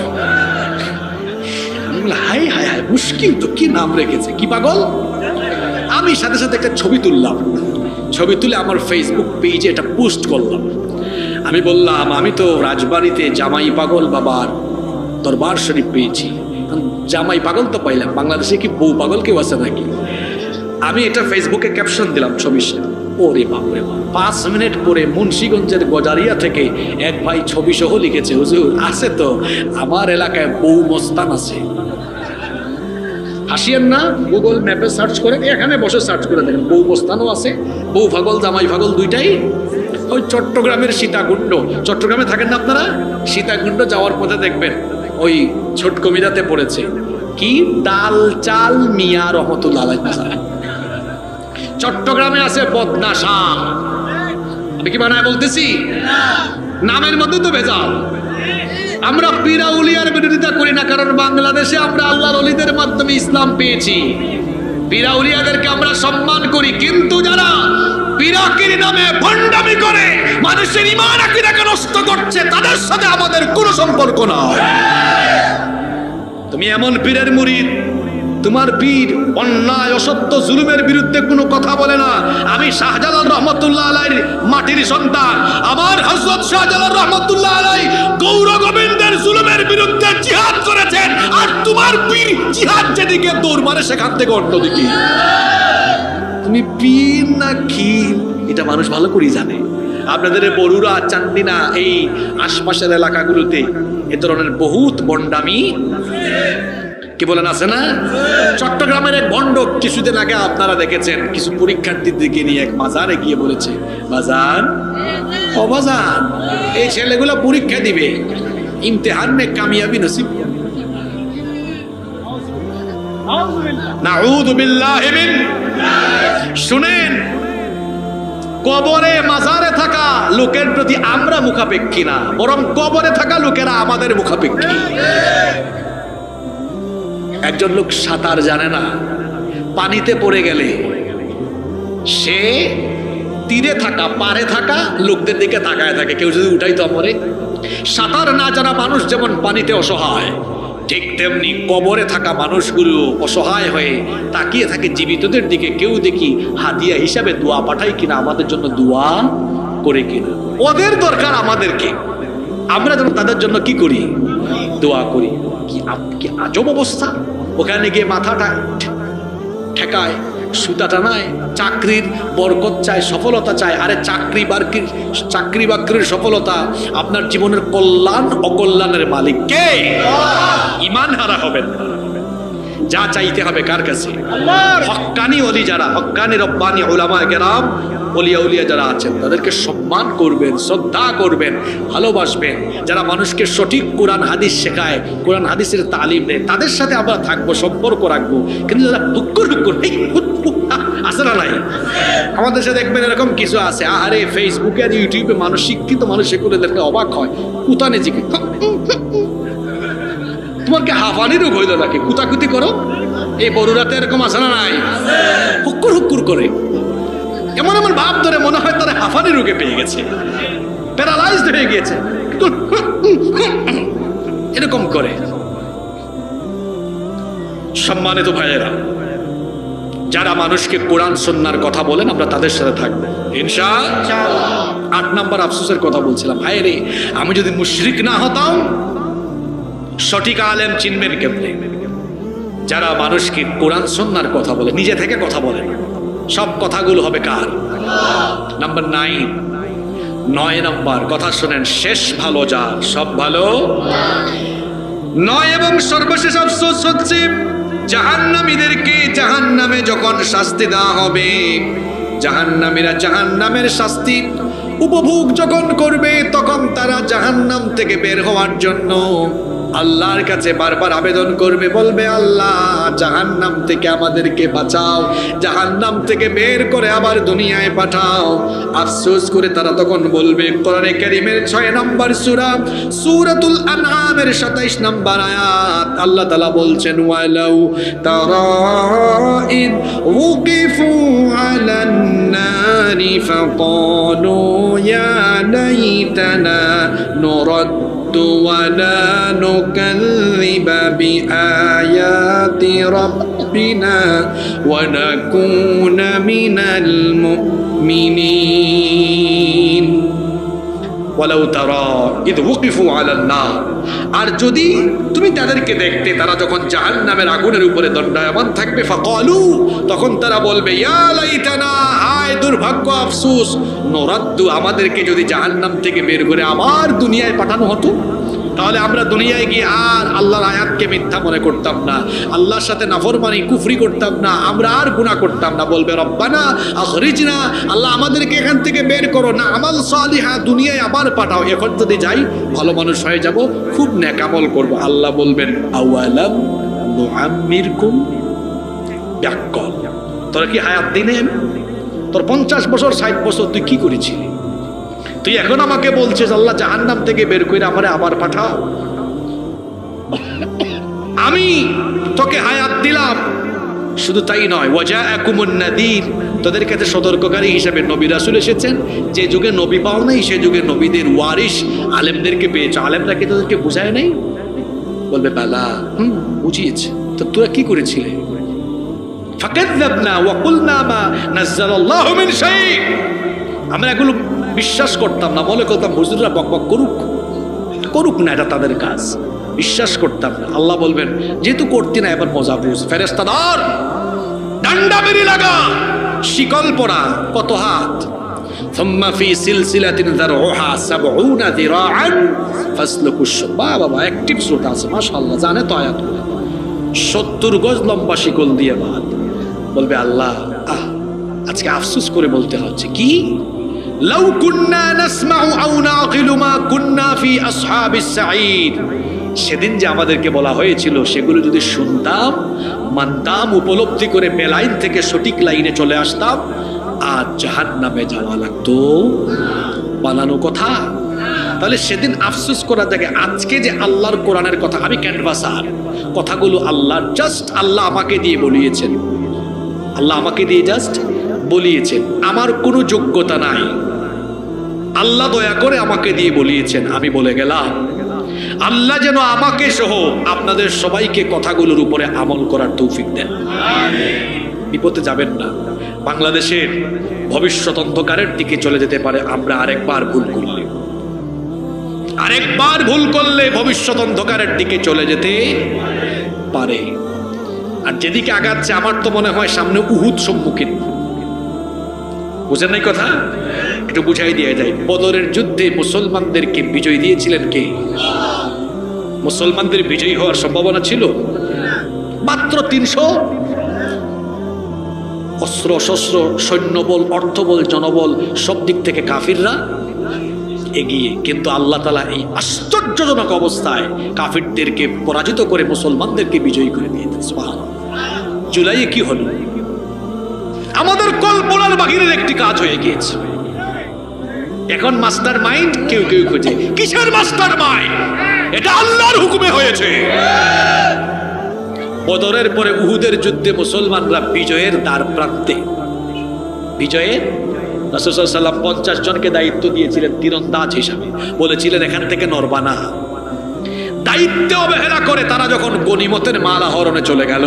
হাই হাই হাই, মুশকিল তো, কি নাম রেখেছে, কি পাগল। আমি সাথে সাথে একটা ছবি তুললাম, ছবি তুলে আমার ফেসবুক পেজে এটা পোস্ট করলাম। আমি বললাম, আমি তো রাজবাড়িতে জামাই পাগল বাবার দরবার শরীফ পেয়েছি, জামাই পাগল তো পাইলাম, বাংলাদেশে কি বউ পাগল কেউ আছে নাকি? আমি এটা ফেসবুকে ক্যাপশন দিলাম ছবির সাথে। ওরে বাপরে বাপ, 5 মিনিট পরে মুন্সিগঞ্জের গজারিয়া থেকে এক ভাই ছবি সহ লিখেছে, হুজুর আছে তো, আমার এলাকায় বউ মস্তান আছে। হাসিয়েন না, গুগল ম্যাপে সার্চ করেন, এখানে বসে সার্চ করে দেখেন, বউ মস্তানও আছে, বউ পাগল জামাই পাগল দুইটাই। ওই চট্টগ্রামের সীতাকুণ্ড, চট্টগ্রামে থাকেন না আপনারা? সীতাকুণ্ড যাওয়ার পথে দেখবেন ওই ছোট কবিতাতে পড়েছে কি, ডাল চাল মিয়া রহমতুল্লাহ আলাইহি। চট্টগ্রামে আছে বদনাশা। আমি কি বানায় বলতেছি? নামের মধ্যে তো ভেজাল। আমরা পিরাউলিয়ার বিরোধিতা করি না, কারণ বাংলাদেশে আমরা আল্লাহর ওলিদের মাধ্যমে ইসলাম পেয়েছি। পিরাউলিয়াদেরকে আমরা সম্মান করি, কিন্তু যারা পিরাকির নামে ভণ্ডামি করে মানুষের ঈমান আকীদাকে নষ্ট করছে, তাদের সাথে আমাদের কোনো সম্পর্ক নাই। তুমি এমন পীরের মুরিদ, তোমার পীর অন্যায় অসত্য জুলুমের বিরুদ্ধে কোনো কথা বলে না। আমি শাহজালাল রহমতুল্লাহ আলাইহির মাটির সন্তান। আমার হযরত শাহজালাল রহমতুল্লাহ আলাইহি গৌর গোবিন্দের জুলুমের বিরুদ্ধে জিহাদ করেছেন, আর তোমার পীর জিহাদ যেদিকে দৌড় মারে সেখান থেকে অন্যদিকে। তুমি পীর না কি এটা মানুষ ভালো করেই জানে। আপনাদের বরুড়া, চান্দিনা, এই আশপাশের এলাকাগুলোতে এ ধরনের বহুত বন্ডামি কি বলেন আছে না? চট্টগ্রামের এক বন্ড কিছুদিন আগে আপনারা দেখেছেন, কিছু পরীক্ষার্থীদেরকে নিয়ে এক মাজারে গিয়ে বলেছে, বাজান ও বাজান, এই ছেলেগুলো পরীক্ষা দিবে, ইমতিহান মে কামিয়াবি নসিব। নাউযু বিল্লাহি মিন। শুনেন, কবরে মাজারে থাকা লোকের প্রতি আমরা মুখাপেক্ষী না, বরং কবরে থাকা লোকেরা আমাদের মুখাপেক্ষী। একজন লোক সাঁতার জানে না, পানিতে পড়ে গেলে সে তীরে থাকা, পারে থাকা লোকদের দিকে তাকায় থাকে, কেউ যদি উঠাই তো মরে। সাঁতার না জানা মানুষ যেমন পানিতে অসহায়, ঠিক তেমনি কবরে থাকা মানুষগুলো অসহায় হয়ে তাকিয়ে থাকে জীবিতদের দিকে। কেউ দেখি হাদিয়া হিসাবে দোয়া পাঠায় কিনা, আমাদের জন্য দোয়া করে কিনা। ওদের দরকার আমাদেরকে, আমরা যেন তাদের জন্য কি করি, দোয়া করি। কি আজব অবস্থা! ওখানে গিয়ে মাথাটা ঠেকায়, সুতা টানায়, চাকরির বরকত চায়, সফলতা চায়। আরে চাকরি বাকরির সফলতা আপনার জীবনের কল্যাণ অকল্যাণের মালিক কে? ঈমান হারা হবেন না। যা চাইতে হবে কার কাছে? হক্কানি ওলি যারা, হক্কানি রব্বানি উলামায়ে কেরাম, ওলিয়া উলিয়া যারা আছেন, তাদেরকে সম্মান করবেন, শ্রদ্ধা করবেন, ভালোবাসবেন। যারা মানুষকে সঠিক কোরআন হাদিস শেখায়, কোরআন হাদিসের তালিম দেয়, তাদের সাথে আমরা থাকবো, সম্পর্ক রাখবো। কিন্তু যারা হুক্কুর আছে না নাই, আমাদের সাথে দেখবেন এরকম কিছু আছে। আরে ফেসবুকে আর ইউটিউবে মানুষ, শিক্ষিত মানুষ এগুলো দেখলে অবাক হয়। কুতানে জিকে, তোমার কি হাঁফানি রোগ হইল নাকি? কুতাকুতি করো। এই বড়ুরাতে এরকম আছে না নাই? হুক্কুর হুক্কুর করে, এমন এমন ভাব ধরে মনে হয় তারা হাঁফানি রোগে পেয়ে গেছে, প্যারালাইজড হয়ে গিয়েছে, এরকম করে। সম্মানিত ভাইয়েরা, যারা মানুষকে কোরআন সুন্নাহর কথা বলেন, আমরা তাদের সাথে থাকবো ইনশাআল্লাহ। 8 নাম্বার আফসোসের কথা বলছিলাম। হায় রে, আমি যদি মুশরিক না হতাম, সঠিক আলেম চিনবেন কেমনে? যারা মানুষকে কোরআন সুন্নাহর কথা বলে, নিজে থেকে কথা বলে না, সব কথাগুলো হবে কার? নাম্বার 9 নাম্বার কথা শুনেন, শেষ ভালো যার, সব ভালো 9 এবং সর্বশেষ আফসোস হচ্ছে জাহান্নামীদেরকে জাহান্নামে যখন শাস্তি দেওয়া হবে, জাহান্নামীরা জাহান্নামের শাস্তি উপভোগ যখন করবে, তখন তারা জাহান্নাম থেকে বের হওয়ার জন্য আল্লাহর কাছে বারবার আবেদন করবে, বলবে আল্লাহ জাহান্নাম থেকে আমাদেরকে বাঁচাও, জাহান্নাম থেকে বের করে আবার দুনিয়ায় পাঠাও। আফসোস করে তারা তখন বলবে, কোরআনে কারীমের 6 নম্বর সূরা সূরাতুল আনআমের 27 নম্বর আয়াত আল্লাহ তাআলা বলছেন, ওয়ালাউ তারা ইদ ওয়াকিফু আলান নারি ফাকালু ইয়া লাইতানা নুরাদ ولا نكذب بآيات ربنا ونكون من المؤمنين ولو ترى إذ وقفوا على النار। আর যদি তুমি তাদেরকে দেখতে তারা যখন জাহান্নামের আগুনের উপরে দণ্ডায়মান থাকবে, ফাকালু তখন তারা বলবে, ইয়া লাইতানা, হায় দুর্ভাগ্য, আফসোস, নুরাদ্দু, আমাদেরকে যদি জাহান্নাম থেকে বের করে আবার দুনিয়ায় পাঠানো হতো, তাহলে আমরা দুনিয়ায় গিয়ে আর আল্লাহর আয়াতকে মিথ্যা মনে করতাম না, আল্লাহর সাথে নাফরমানি কুফরি করতাম না, আমরা আর গুনাহ করতাম না। বলবে রব্বানা আখরিজনা, আল্লাহ আমাদেরকে এখান থেকে বের করো না, আমাল সালিহা, দুনিয়ায় আবার পাঠাও। এখন যদি যাই ভালো মানুষ হয়ে যাব, খুব নেক আমল করব। আল্লাহ বলবেন আওয়ালাম নুআম্মিরকুম, ব্যাকল, তোরা কি হায়াত দিনে তোর 50 বছর 60 বছর তুই কি করেছিলি? তুই এখন আমাকে বলছিস আল্লাহ জাহান্নাম থেকে বের করে আমারে আবার পাঠাও। আমি তোকে হায়াত দিলাম, শুধু তাই নয়, ওয়াজাআকুমুন নাযীর, তোদের কাছে সতর্ককারী হিসেবে নবী রাসূল এসেছেন। যে যুগে নবী পাও নাই, সে যুগে নবীদের ওয়ারিস আলেমদেরকে পেয়েছ, আলেমরা কি তোদেরকে বুঝায় নাই? বলবে বালা, বুঝিয়েছে। তো তোরা কি করেছিলে? ফাকাযযাবনা ওয়া কুলনা মা নাযালাল্লাহু মিন শাই, আমরা এগুলো বিশ্বাস করতাম না, মনে করতাম হুজুররা বকবক করুক করুক না, এটা তাদের কাজ, বিশ্বাস করতাম না। আল্লাহ বলবেন যেহেতু করতি না, এবার মজা বুঝ, ফেরেশতাদের ডান্ডা বেরি লাগা, শিকল পড়া, কত হাত, সুম্মা ফি সিলসিলাতিন যারউহা 70 যিরাআন ফাসলুকুশ, বাবা অ্যাক্টিভ শ্রোতা আছে মাশাআল্লাহ, জানে তো আয়াতগুলো। 70 গজ লম্বা শিকল দিয়ে বাঁধ। বলবে আল্লাহ আজকে আফসোস করে বলতে হচ্ছে, কি লাউ কুন্না নাসমাউ আও নাকিলু মা কুন্না ফি আসহাবিস সাঈদ, সেদিন যে আমাদেরকে বলা হয়েছিল সেগুলো যদি শুনতাম, মানতাম, উপলব্ধি করে বেলাইন থেকে সঠিক লাইনে চলে আসতাম, আজ জাহান্নামে যাওয়া লাগতো। বানানো কথা। তাহলে সেদিন আফসোস করা জায়গায় আজকে যে আল্লাহর কোরআনের কথা, আমি ক্যানভাসার, কথাগুলো আল্লাহর, জাস্ট আল্লাহ আমাকে দিয়ে বলিয়েছেন, আল্লাহ আমাকে দিয়ে জাস্ট বলিয়েছেন, আমার কোনো যোগ্যতা নাই, আল্লাহ দয়া করে আমাকে দিয়ে বলিয়েছেন, আমি বলে গেলাম। আল্লাহ যেন আমাকে সহ আপনাদের সবাইকে কথাগুলোর উপরে আমল করার তৌফিক দেন। বিপদে যাবেন না। বাংলাদেশের ভবিষ্যৎ অন্ধকারের দিকে চলে যেতে পারে আমরা আরেকবার ভুল করলে, আরেকবার ভুল করলে ভবিষ্যৎ অন্ধকারের দিকে চলে যেতে পারে। আর যেদিকে আগাচ্ছে আমার তো মনে হয় সামনে উহুদ সম্মুখীন। বুঝেন নাই কথা? একটু বুঝাই দিয়ে যায়। বদরের যুদ্ধে মুসলমানদেরকে বিজয় দিয়েছিলেন কে? মুসলমানদের বিজয়ী হওয়ার সম্ভাবনা ছিল মাত্র 300 অস্ত্র শস্ত্র, সৈন্যবল, অর্থবল, জনবল সব দিক থেকে কাফিররা এগিয়ে, কিন্তু আল্লাহ তাআলা এই আশ্চর্যজনক অবস্থায় কাফিরদেরকে পরাজিত করে মুসলমানদেরকে বিজয়ী করে দিয়েছেন। সুবহানাল্লাহ। জুলাইয়ে কি হলো? আমাদের কল্পনার বাহিরের একটি কাজ হয়ে গিয়েছে। এখন মাস্টার মাইন্ড কেউ কেউ খুঁজে। কিসের মাস্টার মাইন্ড? এটা আল্লাহর হুকুমে হয়েছে। বদরের পরে উহুদের যুদ্ধে মুসলমানরা বিজয়ের দ্বার প্রান্তে। বিজয়ের রাসূল সাল্লাল্লাহু আলাইহি ওয়াসাল্লাম 50 জনকে দায়িত্ব দিয়েছিলেন তীরন্দাজ হিসাবে, বলেছিলেন এখান থেকে নড়বা না। দায়িত্ব অবহেলা করে তারা যখন গনিমতের মাল আহরণে চলে গেল,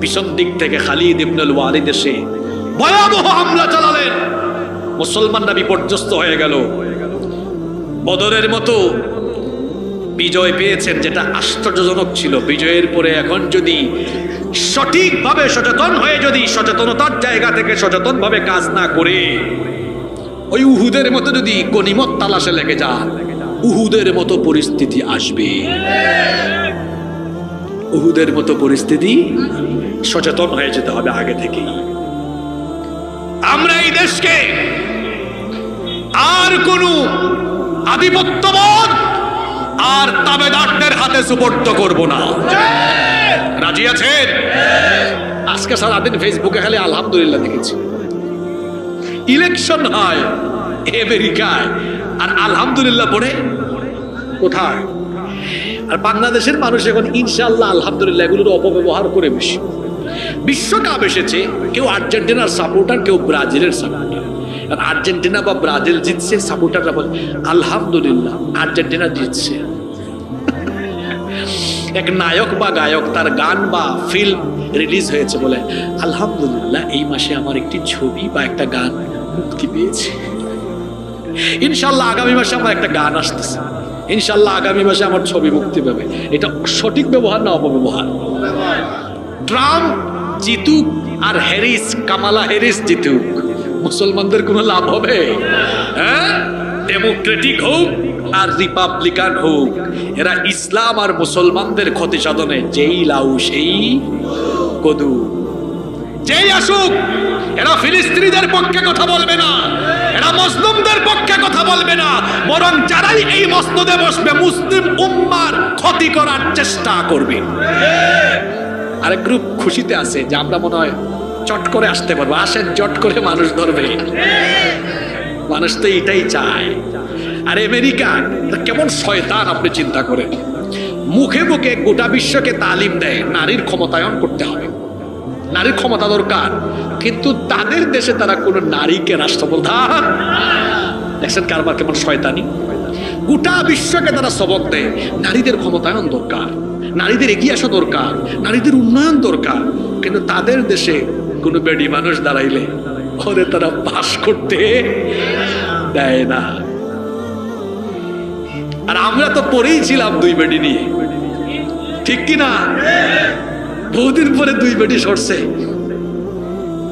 পিছন দিক থেকে খালিদ ইবনুল ওয়ালিদ এসে ভয়াবহ হামলা চালালেন। মুসলমানরা বিপর্যস্ত হয়ে গেল। বদরের মতো বিজয় পেয়েছেন, যেটা আশ্চর্যজনক ছিল। বিজয়ের পরে এখন যদি সঠিকভাবে সচেতন হয়ে, যদি সচেতনতার জায়গা থেকে সচেতনভাবে কাজ না করে ওই উহুদের মতো যদি গনিমত তালাশে লেগে যান, উহুদের মতো পরিস্থিতি আসবে। উহুদের মতো পরিস্থিতি, সচেতন হয়ে যেতে হবে আগে থেকে। আমরা এই দেশকে আর কোন আধিপত্যবাদ আর তাবেদারদের হাতে সুপর্দ করব না। রাজি আছেন? আজকে সারাদিন ফেসবুকে খালি আলহামদুলিল্লাহ দেখেছি। ইলেকশন হয় আমেরিকায়, আর আলহামদুলিল্লাহ পড়ে কোথায়? আর বাংলাদেশের মানুষ এখন ইনশাআল্লাহ আলহামদুলিল্লাহ এগুলোর অপব্যবহার করে বেশি। বিশ্বকাপ এসেছে, কেউ আর্জেন্টিনার সাপোর্টার, কেউ ব্রাজিলের সাপোর্টার। আর আর্জেন্টিনা বা ব্রাজিল জিতছে, সাপোর্টাররা বলে আলহামদুলিল্লাহ আর্জেন্টিনা জিতছে। এক নায়ক বা গায়ক তার গান বা ফিল্ম রিলিজ হয়েছে, বলে আলহামদুলিল্লাহ এই মাসে আমার একটি ছবি বা একটা গান মুক্তি পেয়েছে। ইনশাআল্লাহ আগামী মাসে আমার একটা গান আসতেছে, ইনশাআল্লাহ আগামী মাসে আমার ছবি মুক্তি পাবে। এটা সঠিক ব্যবহার না অপব্যবহার? ট্রাম্প জিতুক আর কামালা হ্যারিস জিতুক, মুসলমানদের কোনো লাভ হবে? হ্যাঁ, ডেমোক্রেটিক হোক আর রিপাবলিকান হোক, এরা ইসলাম আর মুসলমানদের ক্ষতি সাধনে যেই লাউ সেই কদু। যেই আসুক, এরা ফিলিস্তিনিদের পক্ষে কথা বলবে না, এরা মুসলিমদের পক্ষে কথা বলবে না, বরং যারাই এই মসনদে বসবে মুসলিম উম্মার ক্ষতি করার চেষ্টা করবে। আরেক গ্রুপ খুশিতে আছে যে আমরা মনে হয় চট করে আসতে পারবো। আসেন, চট করে মানুষ ধরবে। মানুষ তো এটাই চায়। আর আমেরিকা কেমন শয়তান আপনি চিন্তা করেন। মুখে মুখে গোটা বিশ্বকে তালিম দেয় নারীর ক্ষমতায়ন করতে হবে, নারীর ক্ষমতা দরকার, কিন্তু তাদের দেশে তারা কোনো নারীকে রাষ্ট্রপ্রধান। দেখছেন কারবার কেমন শয়তানি। গোটা বিশ্বকে তারা সবক দেয় নারীদের ক্ষমতায়ন দরকার, নারীদের এগিয়ে আসা দরকার, নারীদের উন্নয়ন দরকার, কিন্তু তাদের দেশে কোনো বেডি মানুষ দাঁড়াইলে ওরে তারা পাস করতে দেয় না। আর আমরা তো পরেই ছিলাম দুই বেডি নিয়ে, ঠিক কিনা? বহুদিন পরে দুই বেডি সরছে,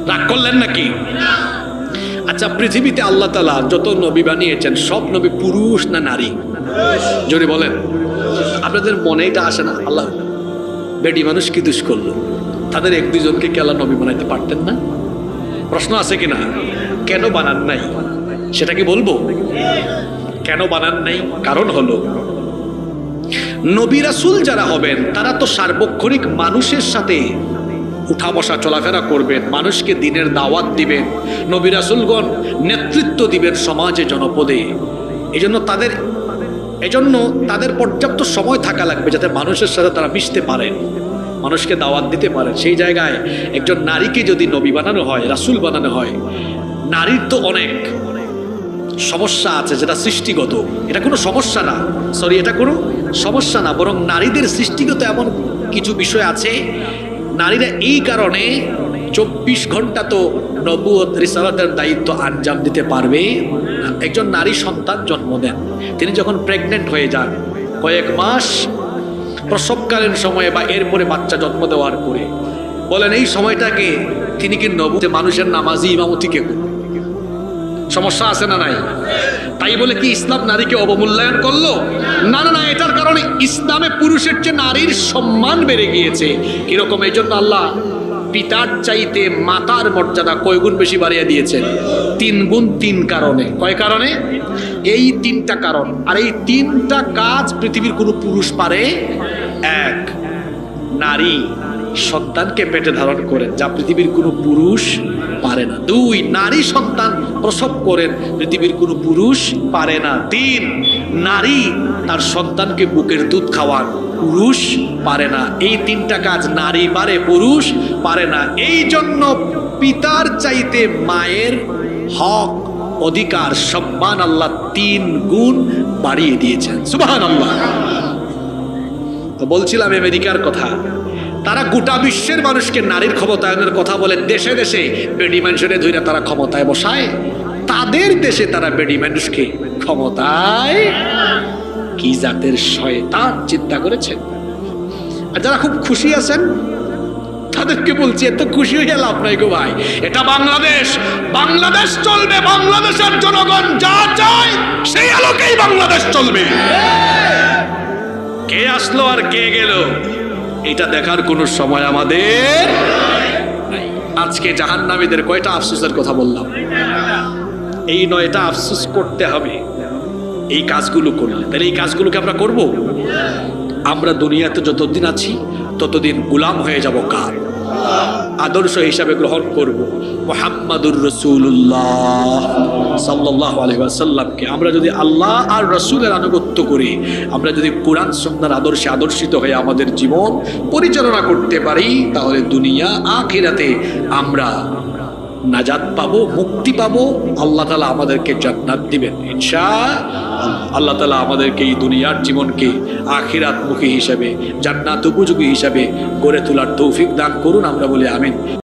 রাগ করলেন নাকি? আচ্ছা, পৃথিবীতে আল্লাহ তাআলা যত নবী বানিয়েছেন সব নবী পুরুষ না নারী? জোরে বলেন। আপনাদের মনে এটা আসে না আল্লাহ বেডি মানুষ কি দুষ করলো, তাদের এক দুজনকে কি আল্লাহ নবী বানাইতে পারতেন না? প্রশ্ন আছে কিনা? কেন বানান নাই সেটা কি বলবো? কেন বানান নাই? কারণ হলো নবী রাসূল যারা হবেন তারা তো সার্বক্ষণিক মানুষের সাথে উঠা বসা চলাফেরা করবেন, মানুষকে দ্বীনের দাওয়াত দিবেন, নবী রাসূলগণ নেতৃত্ব দিবেন সমাজে জনপদে। এজন্য তাদের পর্যাপ্ত সময় থাকা লাগবে যাতে মানুষের সাথে তারা মিশতে পারেন, মানুষকে দাওয়াত দিতে পারেন। সেই জায়গায় একজন নারীকে যদি নবী বানানো হয়, রাসূল বানানো হয়, নারীর তো অনেক সমস্যা আছে যেটা সৃষ্টিগত। এটা কোনো সমস্যা না, এটা কোনো সমস্যা না, বরং নারীদের সৃষ্টিগত এমন কিছু বিষয় আছে, নারীরা এই কারণে 24 ঘন্টা তো নবুয়ত রিসালাতের দায়িত্ব আঞ্জাম দিতে পারবে। একজন নারী সন্তান জন্ম দেন, তিনি যখন প্রেগনেন্ট হয়ে যান, কয়েক মাস প্রসবকালীন সময়ে বা এরপরে বাচ্চা জন্ম দেওয়ার পরে, বলেন এই সময়টাকে তিনি কি নবুয়ত মানুষের নামাজি ইমামতি কে? সমস্যা আছে না নাই? তাই বলে কি ইসলাম নারীকে অবমূল্যায়ন করলো? না না না, এটার কারণে ইসলামে পুরুষের চেয়ে নারীর সম্মান বেড়ে গিয়েছে। কিরকম? এই জন্য আল্লাহ পিতার চাইতে মাতার মর্যাদা কয় গুণ বেশি বাড়িয়ে দিয়েছেন? 3 গুণ। 3 কারণে। কয় কারণে? এই 3টা কারণ। আর এই 3টা কাজ পৃথিবীর কোনো পুরুষ পারে? 1, নারী সন্তানকে পেটে ধারণ করেন, যা পৃথিবীর কোনো পুরুষ পারে না। 2, নারী সন্তান প্রসব করেন, পৃথিবীর কোনো পুরুষ পারে না। 3, নারী তার সন্তানকে বুকের দুধ খাওয়ান, পুরুষ পারে না। এই 3টা কাজ নারী পারে, পুরুষ পারে না। এই জন্য পিতার চাইতে মায়ের হক, অধিকার, সম্মান আল্লাহ 3 গুণ বাড়িয়ে দিয়েছেন। সুবহানাল্লাহ। তো বলছিলাম আমেরিকার কথা, তারা গোটা বিশ্বের মানুষকে নারীর ক্ষমতায়নের কথা বলে দেশে দেশে বেডি মানুষের ধরে তারা ক্ষমতায় বসায়। তাদের দেশে তারা বেডি মানুষকে ক্ষমতায়, কি জাতের শয়তান চিন্তা করেছেন। আর যারা খুব খুশি আছেন তাদেরকে বলছি এত খুশি হয়ে লাভ নাই গো ভাই, এটা বাংলাদেশ, বাংলাদেশ চলবে, বাংলাদেশের জনগণ যা চায় সেই আলোকেই বাংলাদেশ চলবে। কে আসলো আর কে গেল এটা দেখার কোনো সময় আমাদের নাই। আজকে জাহান্নামীদের কয়টা আফসোসের কথা বললাম, এই 9টা আফসোস করতে হবে এই কাজগুলো করলে। তাহলে এই কাজগুলোকে আমরা করব। আমরা দুনিয়াতে যতদিন আছি ততদিন গোলাম হয়ে যাব কার? আদর্শ হিসাবে গ্রহণ করব মুহাম্মাদুর রাসূলুল্লাহ সাল্লাল্লাহু আলাইহি ওয়াসাল্লামকে। আমরা যদি আল্লাহ আর রাসূলের আনুগত্য করি, আমরা যদি কোরআন সুন্নাহর আদর্শে আদর্শিত হয়ে আমাদের জীবন পরিচালনা করতে পারি, তাহলে দুনিয়া আখিরাতে আমরা নাজাত পাবো, মুক্তি পাবো। আল্লাহ তাআলা আমাদেরকে জান্নাত দিবেন ইনশাআল্লাহ। আল্লাহ তাআলা আমাদেরকে এই দুনিয়ার জীবনকে আখিরাতমুখী হিসাবে, জান্নাত উপযোগী হিসাবে গড়ে তোলার তৌফিক দান করুন। আমরা বলি আমিন।